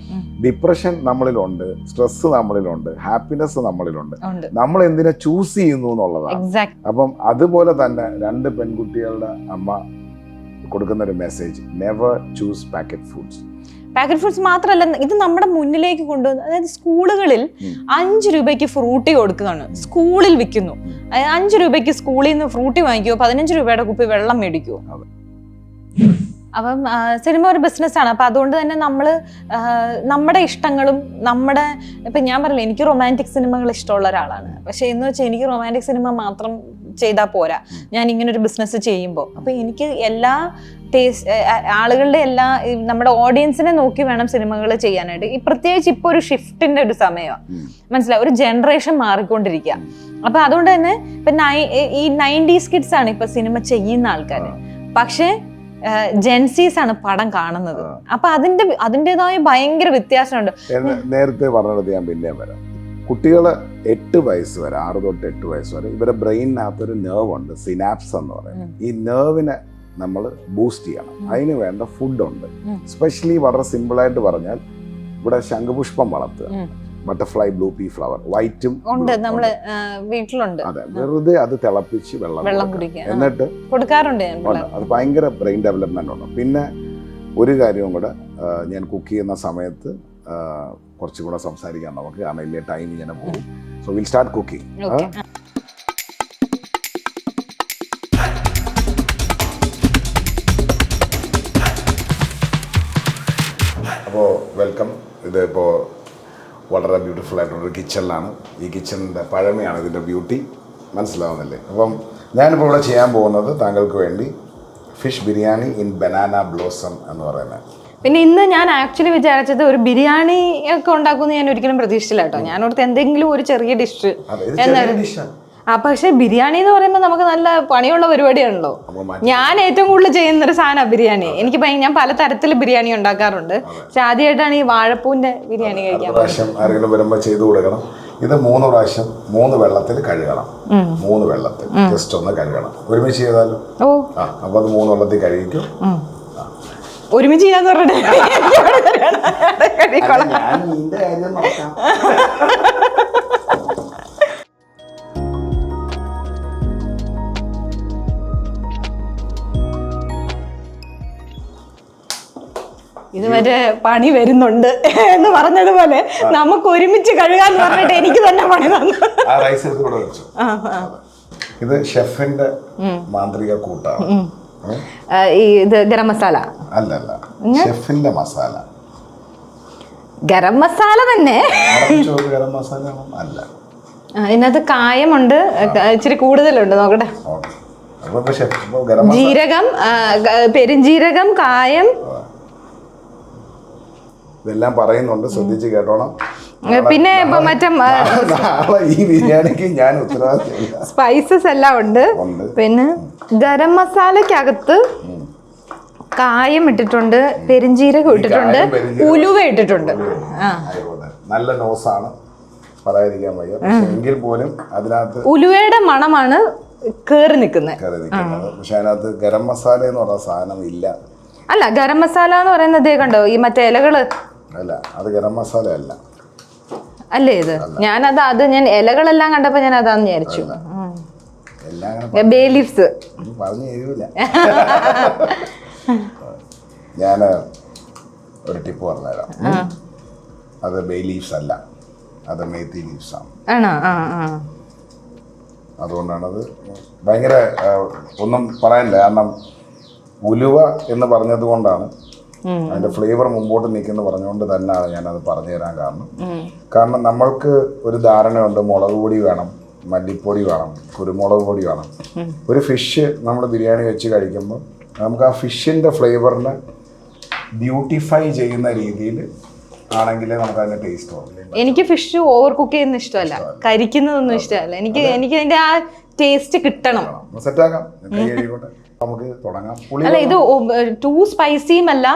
ഡിപ്രഷൻ നമ്മളിലുണ്ട്, സ്ട്രെസ് നമ്മളിലുണ്ട്, ഹാപ്പിനെസ് നമ്മളിലുണ്ട്. നമ്മൾ എന്തിനെ ചൂസ് ചെയ്യുന്നു എന്നുള്ളതാണ്. അപ്പം അതുപോലെ തന്നെ 2 പെൺകുട്ടികളുടെ അമ്മ കൊടുക്കുന്ന ഒരു message, never choose packet foods. Packet foods മാത്രമല്ല, ഇത് നമ്മുടെ മുന്നിലേക്ക് കൊണ്ടുവന്ന്, അതായത് സ്കൂളുകളിൽ 5 രൂപയ്ക്ക് ഫ്രൂട്ടി കൊടുക്കുകയാണ്, സ്കൂളിൽ വിൽക്കുന്നു. 5 രൂപയ്ക്ക് സ്കൂളിൽ നിന്ന് ഫ്രൂട്ടി വാങ്ങിക്കുമോ, 15 രൂപയുടെ കുപ്പി വെള്ളം മേടിക്കുമോ? അപ്പം സിനിമ ഒരു ബിസിനസ്സാണ്. അപ്പം അതുകൊണ്ട് തന്നെ നമ്മുടെ ഇഷ്ടങ്ങളും ഇപ്പം ഞാൻ പറഞ്ഞില്ല, എനിക്ക് റൊമാൻറ്റിക് സിനിമകൾ ഇഷ്ടമുള്ള ഒരാളാണ്. പക്ഷേ എന്ന് വെച്ചാൽ എനിക്ക് റൊമാൻറ്റിക് സിനിമ മാത്രം ചെയ്താൽ പോരാ ഞാൻ ഇങ്ങനൊരു ബിസിനസ് ചെയ്യുമ്പോൾ. അപ്പം എനിക്ക് എല്ലാ ആളുകളുടെ നമ്മുടെ ഓഡിയൻസിനെ നോക്കി വേണം സിനിമകൾ ചെയ്യാനായിട്ട്. ഈ പ്രത്യേകിച്ച് ഇപ്പോൾ ഒരു ഷിഫ്റ്റിന്റെ ഒരു സമയമാണ്, മനസ്സിലായി? ഒരു ജനറേഷൻ മാറിക്കൊണ്ടിരിക്കുക. അപ്പം അതുകൊണ്ട് തന്നെ ഇപ്പം ഈ 90s കിഡ്സ് ആണ് ഇപ്പം സിനിമ ചെയ്യുന്ന ആൾക്കാർ. പക്ഷേ ജെൻസീസ് ആണ് പടം കാണുന്നത്. അപ്പൊ അതിൻ്റെതായ ഭയങ്കര വ്യത്യാസമുണ്ട്. നേരത്തെ പറഞ്ഞത് ഞാൻ പിന്നെ വരാം. കുട്ടികൾ 8 വയസ്സ് വരെ, 6 തൊട്ട് 8 വയസ്സ് വരെ ഇവരുടെ ബ്രെയിനിനകത്തൊരു നെർവ് ഉണ്ട്, സിനാപ്സ് എന്ന് പറയുന്നത്. ഈ നെർവിനെ നമ്മൾ ബൂസ്റ്റ് ചെയ്യണം. അതിന് വേണ്ട ഫുഡുണ്ട്. സ്പെഷ്യലി വളരെ സിമ്പിളായിട്ട് പറഞ്ഞാൽ ഇവിടെ ശംഖുപുഷ്പം വളർത്തുക, ബട്ടർഫ്ലൈ, ബ്ലൂ പീ ഫ്ലവർ, വൈറ്റും നമ്മള് വീട്ടിലുണ്ട്. അതെ, വെറുതെ അത് തിളപ്പിച്ച് വെള്ളം കുടിക്കുക, എന്നിട്ട് കൊടുക്കാറുണ്ട്. അത് ഭയങ്കര ബ്രെയിൻ ഡെവലപ്മെന്റ് ഉണ്ട്. പിന്നെ ഒരു കാര്യവും കൂടെ, ഞാൻ കുക്ക് ചെയ്യുന്ന സമയത്ത് കുറച്ചും കൂടെ സംസാരിക്കാം നമുക്ക്, കാരണം ഇല്ലേ ടൈം ഇങ്ങനെ പോകും. So will start cooking. അപ്പോൾ വെൽക്കം. ഇതിപ്പോൾ വളരെ ബ്യൂട്ടിഫുൾ ആയിട്ടുള്ളൊരു കിച്ചണിലാണ്. ഈ കിച്ചണിൻ്റെ പഴമയാണ് ഇതിൻ്റെ ബ്യൂട്ടി, മനസ്സിലാവുന്നില്ലേ? അപ്പം ഞാനിപ്പോൾ ഇവിടെ ചെയ്യാൻ പോകുന്നത് താങ്കൾക്ക് വേണ്ടി fish biryani in banana blossom എന്ന് പറയുന്നത്. പിന്നെ ഇന്ന് ഞാൻ ആക്ച്വലി വിചാരിച്ചത് ഒരു ബിരിയാണി ഒക്കെ ഉണ്ടാക്കുമെന്ന് ഞാൻ ഒരിക്കലും പ്രതീക്ഷിച്ചില്ല കേട്ടോ. ഞാനോടത്ത് എന്തെങ്കിലും ഒരു ചെറിയ ഡിഷ് എന്നായിരുന്നു. പക്ഷെ ബിരിയാണി എന്ന് പറയുമ്പോൾ നമുക്ക് നല്ല പണിയുള്ള പരിപാടിയാണല്ലോ. ഞാൻ ഏറ്റവും കൂടുതൽ ചെയ്യുന്നൊരു സാധനമാണ് ബിരിയാണി. ഞാൻ പല തരത്തിൽ ബിരിയാണി ഉണ്ടാക്കാറുണ്ട്. പക്ഷെ ആദ്യമായിട്ടാണ് ഈ വാഴപ്പൂവിന്റെ ബിരിയാണി കഴിക്കാൻ. ആരെങ്കിലും വരുമ്പോൾ ചെയ്തു കൊടുക്കണം. ഇത് 3 പ്രാവശ്യം 3 വെള്ളത്തിൽ കഴുകണം. 3 വെള്ളത്തിൽ ജസ്റ്റ് ഒന്ന് കഴുകണം. ഒരുമിച്ച് ചെയ്താലും അപ്പൊ അത് 3 വെള്ളത്തിൽ കഴുകിക്കും. ഒരുമിച്ച് ചെയ്യാന്ന് പറഞ്ഞിട്ട് ഇത് മറ്റേ പണി വരുന്നുണ്ട് എന്ന് പറഞ്ഞതുപോലെ നമുക്ക് ഒരുമിച്ച് കഴുകാന്ന് പറഞ്ഞിട്ട് എനിക്ക് തന്നെ പണി തന്നു. ഇത് ഷെഫിന്റെ മാന്ത്രിക കൂട്ടാണ്. ഇത് ഗരം മസാല അല്ലല്ല, ഷെഫിന്റെ മസാല. ഗരം മസാല തന്നെ. ഗരം മസാല അല്ല, ഇതിനകത്ത് കായമുണ്ട്, ഇച്ചിരി കൂടുതലുണ്ട്. നോക്കട്ടെ. ജീരകം, പെരുംജീരകം, കായം, ഇതെല്ലാം പറയുന്നുണ്ട്, ശ്രദ്ധിച്ച് കേട്ടോണം. പിന്നെ മറ്റേ ഈ ബിരിയാണിക്ക് ഞാൻ ഉത്തരവാദിത്തമില്ല. സ്പൈസസ് എല്ലാം ഉണ്ട്. പിന്നെ ഗരം മസാലക്കകത്ത് കായം ഇട്ടിട്ടുണ്ട്, പെരുംജീരകം ഇട്ടിട്ടുണ്ട്, ഉലുവ ഇട്ടിട്ടുണ്ട്. നല്ല നോസാണ്. പറയാതിരിക്കാൻ വയ്യ. പക്ഷെ എങ്കിൽ പോലും അതിനകത്ത് ഉലുവയുടെ മണമാണ് കേറി നിൽക്കുന്നത്. കയറി നിൽക്കുന്നത്. പക്ഷെ അതിനകത്ത് ഗരം മസാല എന്ന് പറഞ്ഞ സാധനം ഇല്ല. അല്ല, ഗരം മസാല എന്ന് പറയുന്നത് കണ്ടോ, ഈ മറ്റേ ഇലകള്. അല്ല, അത് ഗരം മസാല അല്ല. അല്ലേ ഇത്? ഞാനത് ഞാൻ ഇലകളെല്ലാം കണ്ടപ്പോ ഞാൻ അതാന്ന് വിചാരിച്ചു. എല്ലാം അങ്ങനെ ബേ ലീവ്സ് പറഞ്ഞു തരൂല. ഞാൻ ഒരു ടിപ്പ് പറഞ്ഞുതരാം. അത് ബേ ലീവ്സ് അല്ല, അത് മേത്തി ലീവ്സ് ആണ്. ആണോ? അതുകൊണ്ടാണത് ഭയങ്കര ഒന്നും പറയാനില്ല. കാരണം ഉലുവ എന്ന് പറഞ്ഞത് കൊണ്ടാണ് അതിൻ്റെ ഫ്ലേവർ മുമ്പോട്ട് നിൽക്കുന്നു പറഞ്ഞുകൊണ്ട് തന്നെയാണ് ഞാനത് പറഞ്ഞു തരാൻ കാരണം നമ്മൾക്ക് ഒരു ധാരണയുണ്ട്, മുളക് പൊടി വേണം, മല്ലിപ്പൊടി വേണം, കുരുമുളക് പൊടി വേണം. ഒരു ഫിഷ് നമ്മൾ ബിരിയാണി വെച്ച് കഴിക്കുമ്പോൾ നമുക്ക് ആ ഫിഷിൻ്റെ ഫ്ലേവറിനെ ബ്യൂട്ടിഫൈ ചെയ്യുന്ന രീതിയിൽ ആണെങ്കിലേ നമുക്ക് അതിൻ്റെ ടേസ്റ്റ് തോന്നില്ല. എനിക്ക് ഫിഷ് ഓവർ കുക്ക് ചെയ്യുന്ന ഇഷ്ടമല്ല, കരിക്കുന്നതൊന്നും ഇഷ്ടമല്ല. എനിക്ക് അതിന്റെ ആ ടേസ്റ്റ് കിട്ടണം. സെറ്റാക്കാം, നമുക്ക് തുടങ്ങാം. അല്ല, ഇത് ടൂ സ്പൈസിയും അല്ല.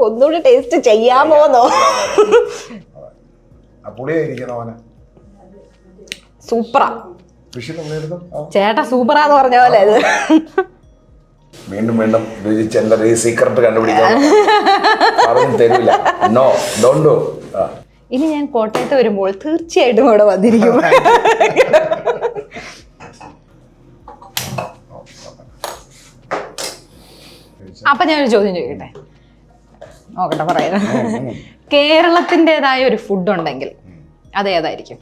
ഒന്നുകൂടി ടേസ്റ്റ് ചെയ്യാമോന്നോ? സൂപ്പറാ ചേട്ടാ, സൂപ്പറാന്ന് പറഞ്ഞ പോലെ ഇത്. വീണ്ടും വീണ്ടും രുചിച്ച് എൻ്റെ സീക്രട്ട് കണ്ടുപിടിക്കാൻ തരില്ല. No, don't do. ഇനി ഞാൻ കോട്ടയത്ത് വരുമ്പോൾ തീർച്ചയായിട്ടും ഇവിടെ വന്നിരിക്കും. അപ്പൊ ഞാനൊരു ചോദ്യം ചോദിക്കട്ടെ, നോക്കട്ടെ പറയുന്നത്. കേരളത്തിൻ്റെതായ ഒരു ഫുഡ് ഉണ്ടെങ്കിൽ അതേതായിരിക്കും?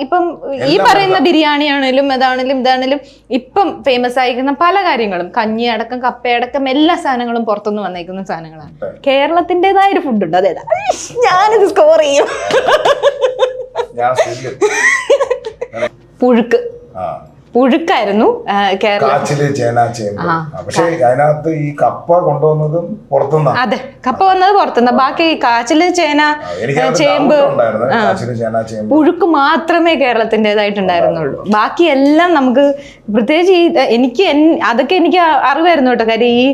ഇപ്പം ഈ പറയുന്ന ബിരിയാണി ആണെങ്കിലും ഇതാണെങ്കിലും ഇപ്പം ഫേമസ് ആയിരിക്കുന്ന പല കാര്യങ്ങളും, കഞ്ഞി അടക്കം കപ്പയടക്കം എല്ലാ സാധനങ്ങളും പുറത്തുനിന്ന് വന്നേക്കുന്ന സാധനങ്ങളാണ്. കേരളത്തിൻ്റെതായ ഒരു ഫുഡ് ഉണ്ട്, അതേതാ? ഞാനിത് സ്കോർ ചെയ്യും. പുഴുക്കായിരുന്നു കാച്ചില്, ചേന, ചേമ്പ്. പക്ഷേ അതിനകത്ത് ഈ കപ്പ കൊണ്ടുവന്നതും പുറത്തുനിന്നാണ്. അതെ, കപ്പ വന്നത് പുറത്തുനിന്ന്. ബാക്കി കാച്ചില്, ചേന, ചേമ്പ്, പുഴുക്ക് മാത്രമേ കേരളത്തിൻ്റെതായിട്ടുണ്ടായിരുന്നുള്ളൂ. ബാക്കി എല്ലാം നമുക്ക് പ്രത്യേകിച്ച് അതൊക്കെ എനിക്ക് അറിവായിരുന്നു കേട്ടോ. കാര്യം ഈ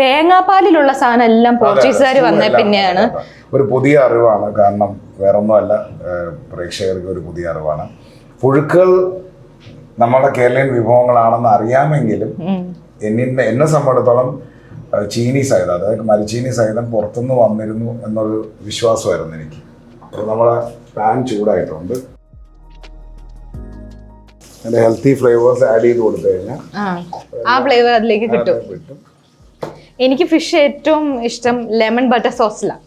തേങ്ങാപ്പാലിലുള്ള സാധനം എല്ലാം പോർച്ചുഗീസുകാർ വന്നേ പിന്നെയാണ്. ഒരു പുതിയ അറിവാണ്. കാരണം വേറൊന്നുമല്ല, പ്രേക്ഷകർക്ക് ഒരു പുതിയ അറിവാണ്. പുഴുക്കൾ നമ്മുടെ കേരളീയൻ വിഭവങ്ങളാണെന്ന് അറിയാമെങ്കിലും എന്നെ സംബന്ധിച്ചിടത്തോളം ചീനി സഹിതം, അതായത് മരച്ചീനി സഹിതം പുറത്തുനിന്ന് വന്നിരുന്നു എന്നൊരു വിശ്വാസമായിരുന്നു എനിക്ക്. അപ്പോൾ നമ്മളെ പാൻ ചൂടായിട്ടുണ്ട്. അതിൻ്റെ ഹെൽത്തി ഫ്ലേവേഴ്സ് ആഡ് ചെയ്ത് കൊടുത്തു കഴിഞ്ഞാൽ ആ ഫ്ലേവർ അതിലേക്ക് കിട്ടും. എനിക്ക് ഫിഷ് ഏറ്റവും ഇഷ്ടം ലെമൺ ബട്ടർ സോസിലാണ്.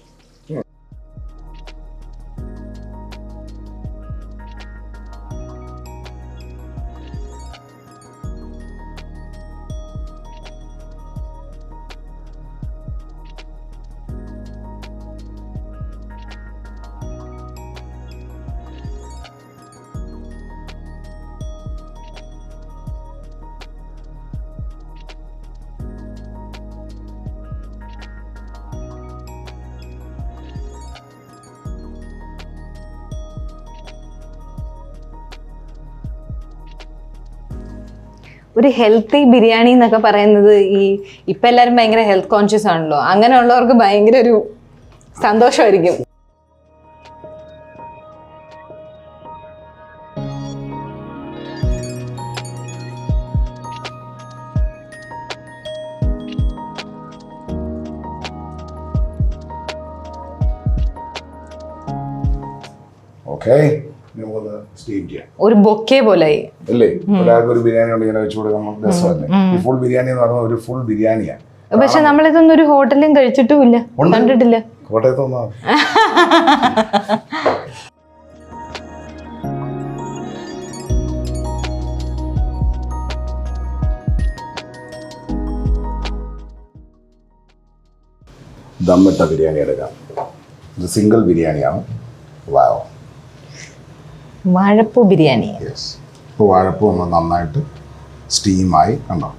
ഒരു ഹെൽത്തി ബിരിയാണി എന്നൊക്കെ പറയുന്നത് ഇപ്പം എല്ലാവരും ഭയങ്കര ഹെൽത്ത് കോൺഷ്യസ് ആണല്ലോ. അങ്ങനെയുള്ളവർക്ക് ഭയങ്കര ഒരു സന്തോഷമായിരിക്കും. ഓക്കേ, ഒരു ബൊക്കെ പോലായി അല്ലേ? ഒരാൾക്ക് ഒരു ബിരിയാണി കൊണ്ട് ഇങ്ങനെ വെച്ചു കൊടുക്കാൻ രസമല്ലേ? ഈ ഫുൾ ബിരിയാണി എന്ന് പറഞ്ഞാൽ ഒരു ഫുൾ ബിരിയാണിയാണ്. പക്ഷെ നമ്മളിതൊന്നും ഒരു ഹോട്ടലും കഴിച്ചിട്ടുമില്ല, കണ്ടിട്ടില്ല. കോട്ടയത്ത് വന്നാ ദമ്മിട്ട ബിരിയാണി എടുക്കാം. ഇത് സിംഗിൾ ബിരിയാണിയാണ്. വാവ്, വാഴപ്പൂ ബിരിയാണി. ഇപ്പോൾ വാഴപ്പൂ ഒന്ന് നന്നായിട്ട് സ്റ്റീമായി കണ്ടോ.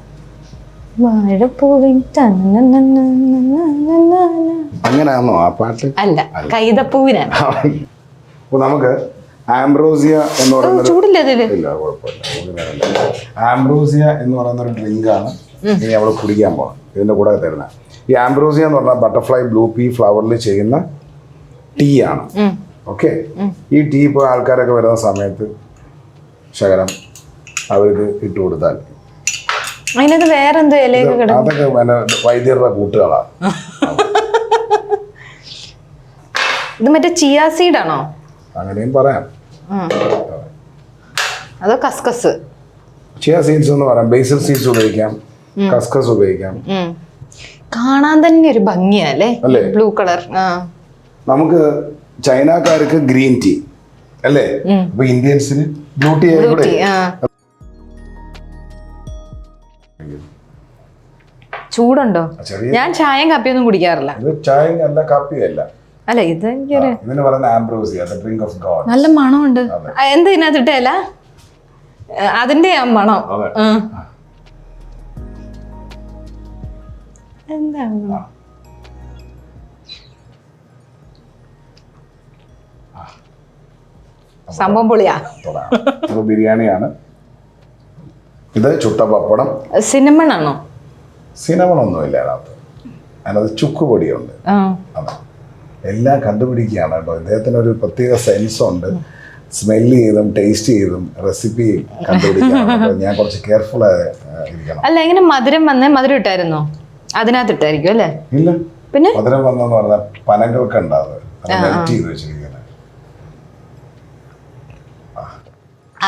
അങ്ങനെയാണോ ആ പാട്ട്? അല്ല, കൈതപ്പൂവിനാണ്. അപ്പോൾ നമുക്ക് ആംബ്രോസിയ എന്ന് പറയുന്നത് ഇല്ല, കുഴപ്പമില്ല. ആംബ്രോസിയ എന്ന് പറയുന്ന ഒരു ഡ്രിങ്കാണ് ഇനി നമ്മൾ കുടിക്കാൻ പോകണം. ഇതിൻ്റെ കൂടെ തരുന്നത് ഈ ആംബ്രോസിയ എന്ന് പറഞ്ഞാൽ ബട്ടർഫ്ലൈ ബ്ലൂ പീ ഫ്ലവറിൽ ചെയ്യുന്ന ടീ ആണ്. ഓക്കെ, ഈ ടീ ഇപ്പോൾ ആൾക്കാരൊക്കെ വരുന്ന സമയത്ത് ശകലം അവർക്ക് ഇട്ട് കൊടുത്താൽ അതിനകത്ത് വേറെ എന്തോ ഇലയൊക്കെ കിടക്കും. അതൊക്കെ വൈദ്യരുടെ കൂട്ടുകളാണ്. ഇത് മറ്റേ ചിയ സീഡ് ആണോ? അങ്ങനെയും പറയാം. അതോ കസ്കസ്? ചിയ സീഡ്സ് എന്ന് പറയാം, ബേസിൽ സീഡ്സ് ഉപയോഗിക്കാം, കസ്കസ് ഉപയോഗിക്കാം. കാണാൻ തന്നെ ഒരു ഭംഗിയല്ലേ ബ്ലൂ കളർ. നമുക്ക് ചൈനക്കാർക്ക് ഗ്രീൻ ടീ അല്ലേ, അപ്പൊ ഇന്ത്യൻസിന് ബ്ലൂ ടീ ആയിക്കൂടെ? ചൂടുണ്ടോ? ഞാൻ ചായയും കാപ്പിയൊന്നും കുടിക്കാറില്ല. ഇത് ചായയും അല്ല കാപ്പിയും അല്ല. അല്ല, ഇത് എനിക്കൊരു ഇതിന് പറയുന്ന ambrosia, the drink of God. നല്ല മണമുണ്ട്. എന്താ ഇതിനകത്തിട്ടല്ല അതിന്റെ ആ മണം. എന്താണ് സംഭവം പൊളിയാ. ബിരിയാണിയാണ് ഇത്. ചുട്ട പപ്പടം. സിനമൺ ആണോ? സിനമൺ ഒന്നുമില്ല അതിനകത്ത്, അതിനകത്ത് ചുക്ക് പൊടിയുണ്ട്. അതെ, എല്ലാം കണ്ടുപിടിക്കുകയാണ് കേട്ടോ. ഇദ്ദേഹത്തിന് ഒരു പ്രത്യേക സെൻസ് ഉണ്ട്. സ്മെല്ല് ചെയ്തും ടേസ്റ്റ് ചെയ്തും റെസിപ്പി കണ്ടുപിടിക്കണം. ഞാൻ കുറച്ച് കെയർഫുൾ ഇരിക്കണം. അല്ല, എങ്ങനെ മധുരം വന്നേ? മധുരം ഇട്ടായിരുന്നോ? അതിനകത്ത് ഇട്ടായിരിക്കും അല്ലേ? ഇല്ല, പിന്നെ മധുരം വന്നെന്ന് പറഞ്ഞാൽ പനങ്ങൾക്ക് ഉണ്ടാവുക, മെൽറ്റ് ചെയ്ത് വെച്ചിരിക്കുന്നത്.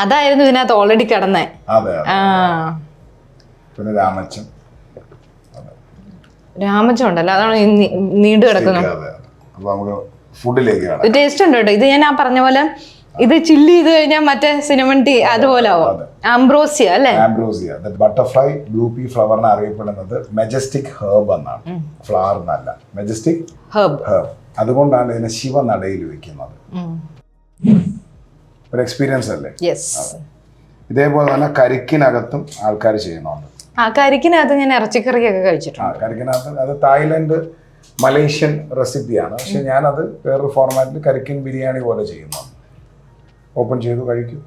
അതായിരുന്നു ഇതിനകത്ത് ഓൾറെഡി കിടന്നേ. അതെ, പിന്നെ രാമച്ചം. രാമച്ചം ഉണ്ടല്ലോ, അതാണ് നീണ്ടു കിടക്കുന്നത്. അപ്പൊ നമുക്ക് ഫുഡിലേക്ക് ടേസ്റ്റ് ഉണ്ട് കേട്ടോ. ഇത് ഞാൻ ആ പറഞ്ഞ പോലെ ഇത് ചില്ലി ചെയ്ത് കഴിഞ്ഞാൽ മറ്റേ സിനമൺ ടീ അതുപോലെ ആവും. ആംബ്രോസിയ അല്ലേ? ആംബ്രോസിയ, ബട്ടർഫ്ലൈ ബ്ലൂ പീ ഫ്ലവറിനെ അറിയപ്പെടുന്നത് മെജസ്റ്റിക് ഹെർബ് എന്നാണ്, ഫ്ലവർ എന്നല്ല, മെജസ്റ്റിക് ഹെർബ്. അതുകൊണ്ടാണ് ഇതിനെ ശിവനടയിൽ വെക്കുന്നത്. ഒരു എക്സ്പീരിയൻസ് അല്ലേ? ഇതേപോലെ തന്നെ കരിക്കിനകത്തും ആൾക്കാർ ചെയ്യുന്നുണ്ട്. ആ കരിക്കിനകത്ത് ഞാൻ ഇറച്ചിക്കറിയൊക്കെ കഴിച്ചിട്ടുണ്ട്. കരിക്കിനകത്ത് അത് തായ്ലൻഡ് മലേഷ്യൻ റെസിപ്പിയാണ്. പക്ഷെ ഞാനത് വേറൊരു ഫോർമാറ്റിൽ കരിക്കിൻ ബിരിയാണി പോലെ ചെയ്യുന്നുണ്ട്. ഓപ്പൺ ചെയ്തു കഴിക്കൂ.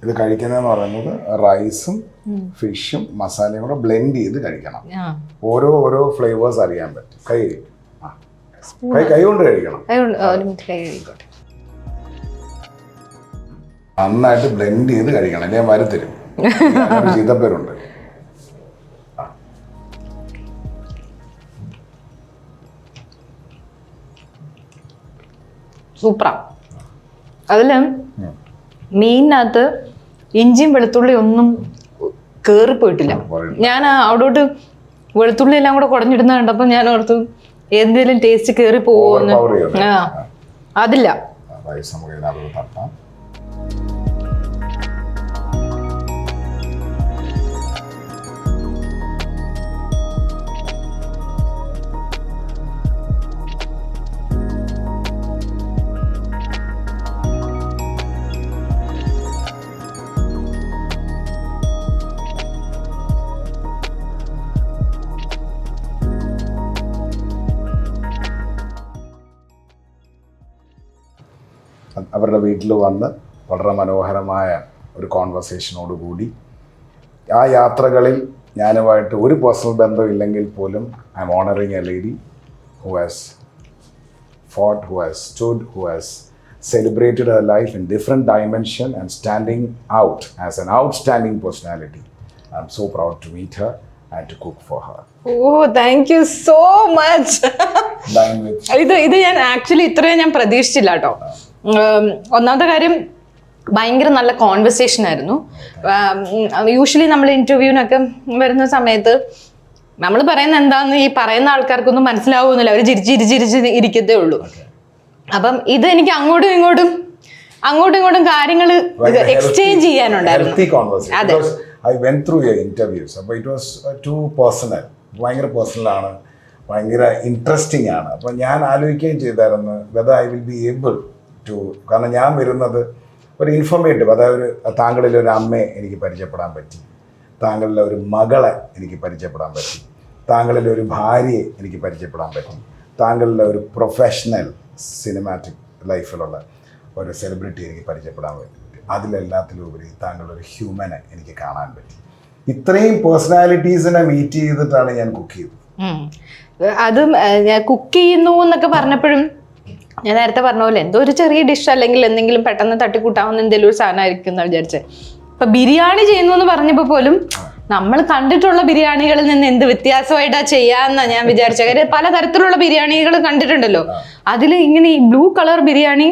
ഇത് കഴിക്കുന്നതെന്ന് പറയുന്നത് റൈസും ഫിഷും മസാലയും കൂടെ ബ്ലെൻഡ് ചെയ്ത് കഴിക്കണം. ഓരോ ഫ്ലേവേഴ്സ് അറിയാൻ പറ്റും. കൈ കൊണ്ട് കഴിക്കണം. നന്നായിട്ട് ബ്ലെൻഡ് ചെയ്ത് കഴിക്കണം, അല്ലെങ്കിൽ മരത്തരും ചീത്തപ്പേരുണ്ട്. സൂപ്പറാ. അതില് മീനിനകത്ത് ഇഞ്ചിയും വെളുത്തുള്ളി ഒന്നും കേറിപ്പോയിട്ടില്ല. ഞാൻ അവിടോട്ട് വെളുത്തുള്ളി എല്ലാം കൂടെ കുടഞ്ഞിടുന്ന കണ്ടപ്പോൾ ഞാൻ ഓർത്തു എന്തെങ്കിലും ടേസ്റ്റ് കേറി പോവോന്ന്. അതില്ല. അവരുടെ വീട്ടിൽ വന്ന് വളരെ മനോഹരമായ ഒരു കോൺവെർസേഷനോട് കൂടി ആ യാത്രകളിൽ ഞാനുമായിട്ട് ഒരു പേഴ്സണൽ ബന്ധമില്ലെങ്കിൽ പോലും I M honouring A lady who has fought, who has stood, who has celebrated her life in different dimension and standing out as an outstanding personality. I'm so proud to meet her and to cook for her. Oh, thank you so much. ഇത് ഞാൻ ആക്ച്വലി ഇത്രയും ഞാൻ പ്രതീക്ഷിച്ചില്ല കേട്ടോ. ഒന്നാമത്തെ കാര്യം ഭയങ്കര നല്ല കോൺവെർസേഷൻ ആയിരുന്നു. യൂഷ്വലി നമ്മൾ ഇന്റർവ്യൂവിനൊക്കെ വരുന്ന സമയത്ത് നമ്മൾ പറയുന്ന എന്താന്ന് ഈ പറയുന്ന ആൾക്കാർക്കൊന്നും മനസ്സിലാവുന്നില്ല, അവർ ചിരിച്ചിരിച്ചിരിച്ച് ഇരിക്കത്തേ ഉള്ളൂ. അപ്പം ഇത് എനിക്ക് അങ്ങോട്ടും ഇങ്ങോട്ടും കാര്യങ്ങൾ എക്സ്ചേഞ്ച് ചെയ്യാനുണ്ടായിരുന്നു. അതെ, I went through your interviews. അപ്പോൾ it was too personal. ഭയങ്കര പേഴ്സണലാണ്, ഭയങ്കര ഇൻട്രസ്റ്റിംഗ് ആണ്. അപ്പോൾ ഞാൻ ആലോചിക്കുകയും ചെയ്തായിരുന്നു whether I will be able to, കാരണം ഞാൻ വരുന്നത് ഒരു ഇൻഫോർമേറ്റീവ്, അതായത് താങ്കളിലെ ഒരു അമ്മയെ എനിക്ക് പരിചയപ്പെടാൻ പറ്റി, താങ്കളിലെ ഒരു മകളെ എനിക്ക് പരിചയപ്പെടാൻ പറ്റി, താങ്കളിലെ ഒരു ഭാര്യയെ എനിക്ക് പരിചയപ്പെടാൻ പറ്റി, താങ്കളിലെ ഒരു പ്രൊഫഷണൽ സിനിമാറ്റിക് ലൈഫിലുള്ള ഒരു സെലിബ്രിറ്റി എനിക്ക് പരിചയപ്പെടാൻ പറ്റി. അതിലെല്ലാത്തിലും ഉപരി താങ്കളൊരു ഹ്യൂമനെ എനിക്ക് കാണാൻ പറ്റി. ഇത്രയും പേഴ്സണാലിറ്റീസിനെ മീറ്റ് ചെയ്തിട്ടാണ് ഞാൻ കുക്ക് ചെയ്തത്. അതും ഞാൻ കുക്ക് ചെയ്യുന്നു എന്നൊക്കെ പറഞ്ഞപ്പോഴും ഞാൻ നേരത്തെ പറഞ്ഞ പോലെ എന്തോ ഒരു ചെറിയ ഡിഷ് അല്ലെങ്കിൽ എന്തെങ്കിലും പെട്ടെന്ന് തട്ടിക്കൂട്ടാവുന്ന എന്തെങ്കിലും ഒരു സാധനമായിരിക്കും എന്ന് വിചാരിച്ചത്. ഇപ്പൊ ബിരിയാണി ചെയ്യുന്നു എന്ന് പറഞ്ഞപ്പോൾ പോലും നമ്മൾ കണ്ടിട്ടുള്ള ബിരിയാണികളിൽ നിന്ന് എന്ത് വ്യത്യാസമായിട്ടാ ചെയ്യാന്നാ ഞാൻ വിചാരിച്ചത്. കാര്യം പലതരത്തിലുള്ള ബിരിയാണികൾ കണ്ടിട്ടുണ്ടല്ലോ, അതിൽ ഇങ്ങനെ ഈ blue colour biryani,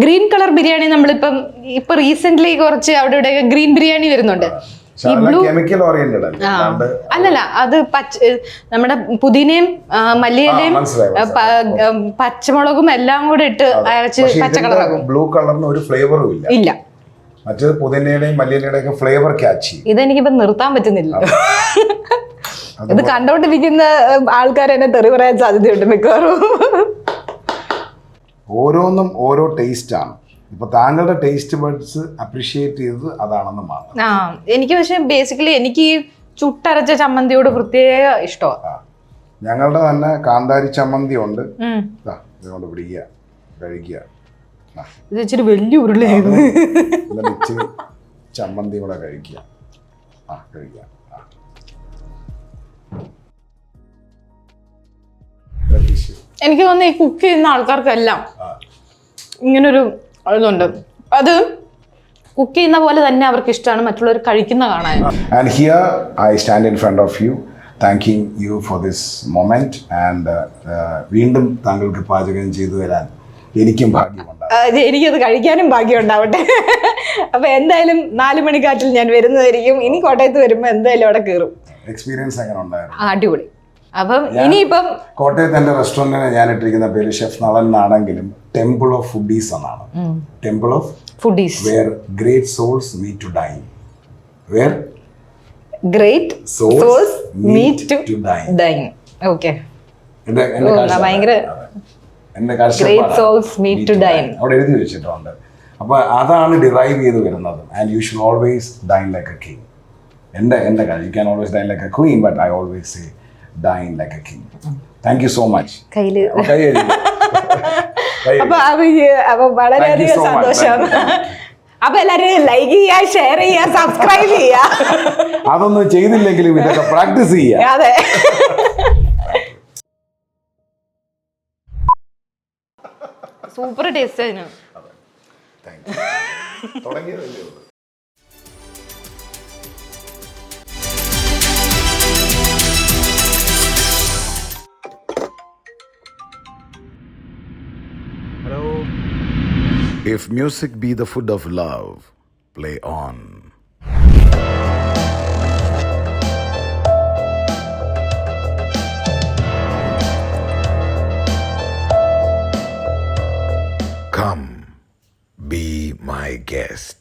green colour biryani, നമ്മളിപ്പം ഇപ്പൊ റീസെന്റ് കുറച്ച് അവിടെ ഇവിടെ ഗ്രീൻ ബിരിയാണി വരുന്നുണ്ട്. കെമിക്കൽ ഓറിയന്റഡ് അല്ലല്ല, അത് നമ്മുടെ പുതിനയും മല്ലിയിലയും പച്ചമുളകും എല്ലാം കൂടെ ഇട്ട് അരച്ച് പച്ചക്കളറാകും. ബ്ലൂ കളറിന് ഒരു ഫ്ലേവറും ഇല്ല. മറ്റേത് പുതിനയുടെയും മല്ലിയിലയുടെ ഒക്കെ ഫ്ലേവർ ക്യാച്ച്. ഇതെനിക്കിപ്പോ നിർത്താൻ പറ്റുന്നില്ല. ഇത് കണ്ടോണ്ടിരിക്കുന്ന ആൾക്കാർ എന്നെ തെറി പറയാൻ സാധ്യതയുണ്ട് മിക്കവാറും. ഓരോന്നും ഓരോ ടേസ്റ്റ് ആണ്. ഇപ്പൊ താങ്കളുടെ ടേസ്റ്റ് ബഡ്സ് അപ്രീഷിയേറ്റ് ചെയ്തത് അതാണെന്ന് മാത്രം. എനിക്ക് പക്ഷെ ബേസിക്കലി എനിക്ക് ഈ ചുട്ടരച്ച ചമ്മന്തിയോട് പ്രത്യേക ഇഷ്ടമാണ്. ഞങ്ങളുടെ തന്നെ കാന്താരി ചമ്മന്തി ഉണ്ട്, ഇതുകൊണ്ട് പിടിക്കുക, കഴിക്കുക. ഇത് ഇച്ചിരി വലിയ ഉരുളയായിരുന്നു. ഇച്ചിരി ചമ്മന്തി കൂടെ കഴിക്കുക. കഴിക്കുക. എനിക്ക് തോന്നുന്നു ഈ കുക്ക് ചെയ്യുന്ന ആൾക്കാർക്കെല്ലാം ഇങ്ങനൊരു ഇതുണ്ട്. അത് കുക്ക് ചെയ്യുന്ന പോലെ തന്നെ അവർക്ക് ഇഷ്ടമാണ് മറ്റുള്ളവർ കഴിക്കുന്ന കാണാൻ. And here I stand in front of you thanking you for this moment and വീണ്ടും താങ്കൾക്ക് പാചകം ചെയ്തു തരാൻ എനിക്കും ഭാഗ്യമുണ്ടാവും. എനിക്കത് കഴിക്കാനും ഭാഗ്യം ഉണ്ടാവട്ടെ. അപ്പൊ എന്തായാലും 4 മണിക്കാറ്റിൽ ഞാൻ വരുന്നതായിരിക്കും. ഇനി കോട്ടയത്ത് വരുമ്പോ എന്തായാലും അവിടെ കയറും. എക്സ്പീരിയൻസ് എങ്ങനെ ഉണ്ടായിരുന്നു? അടിപൊളി. അപ്പം ഇനിയിപ്പം കോട്ടയത്ത് എൻ്റെ റെസ്റ്റോറൻറ്റിന് ഞാൻ ഇട്ടിരിക്കുന്ന പേര് ഷെഫ് നളൻ എന്നാണെങ്കിലും ടെമ്പിൾ ഓഫ് ഫുഡീസ് എന്നാണ്. Temple of foodies, where great souls meet to dine. Where great souls meet to dine. Okay, ഭയങ്കര അവിടെ എഴുതി വെച്ചിട്ടുണ്ട്. അപ്പൊ അതാണ് ഡിറൈവ് ചെയ്ത് വരുന്നത്. And you should always dine like a king. എൻ്റെ കാര്യം, you can always dine like a queen, but I always say dine like a king. Thank you so much. അപ്പൊ വളരെയധികം സന്തോഷം. അപ്പൊ എല്ലാരും ലൈക്ക് ചെയ്യുക, ഷെയർ ചെയ്യുക, സബ്സ്ക്രൈബ് ചെയ്യുക. അതൊന്നും ചെയ്തില്ലെങ്കിലും ഇതൊക്കെ പ്രാക്ടീസ് ചെയ്യുക. അതെ. സൂപ്പർ ടേസ്റ്റ് ആയിരുന്നു. If music be the food of love, play on. Come, be my guest.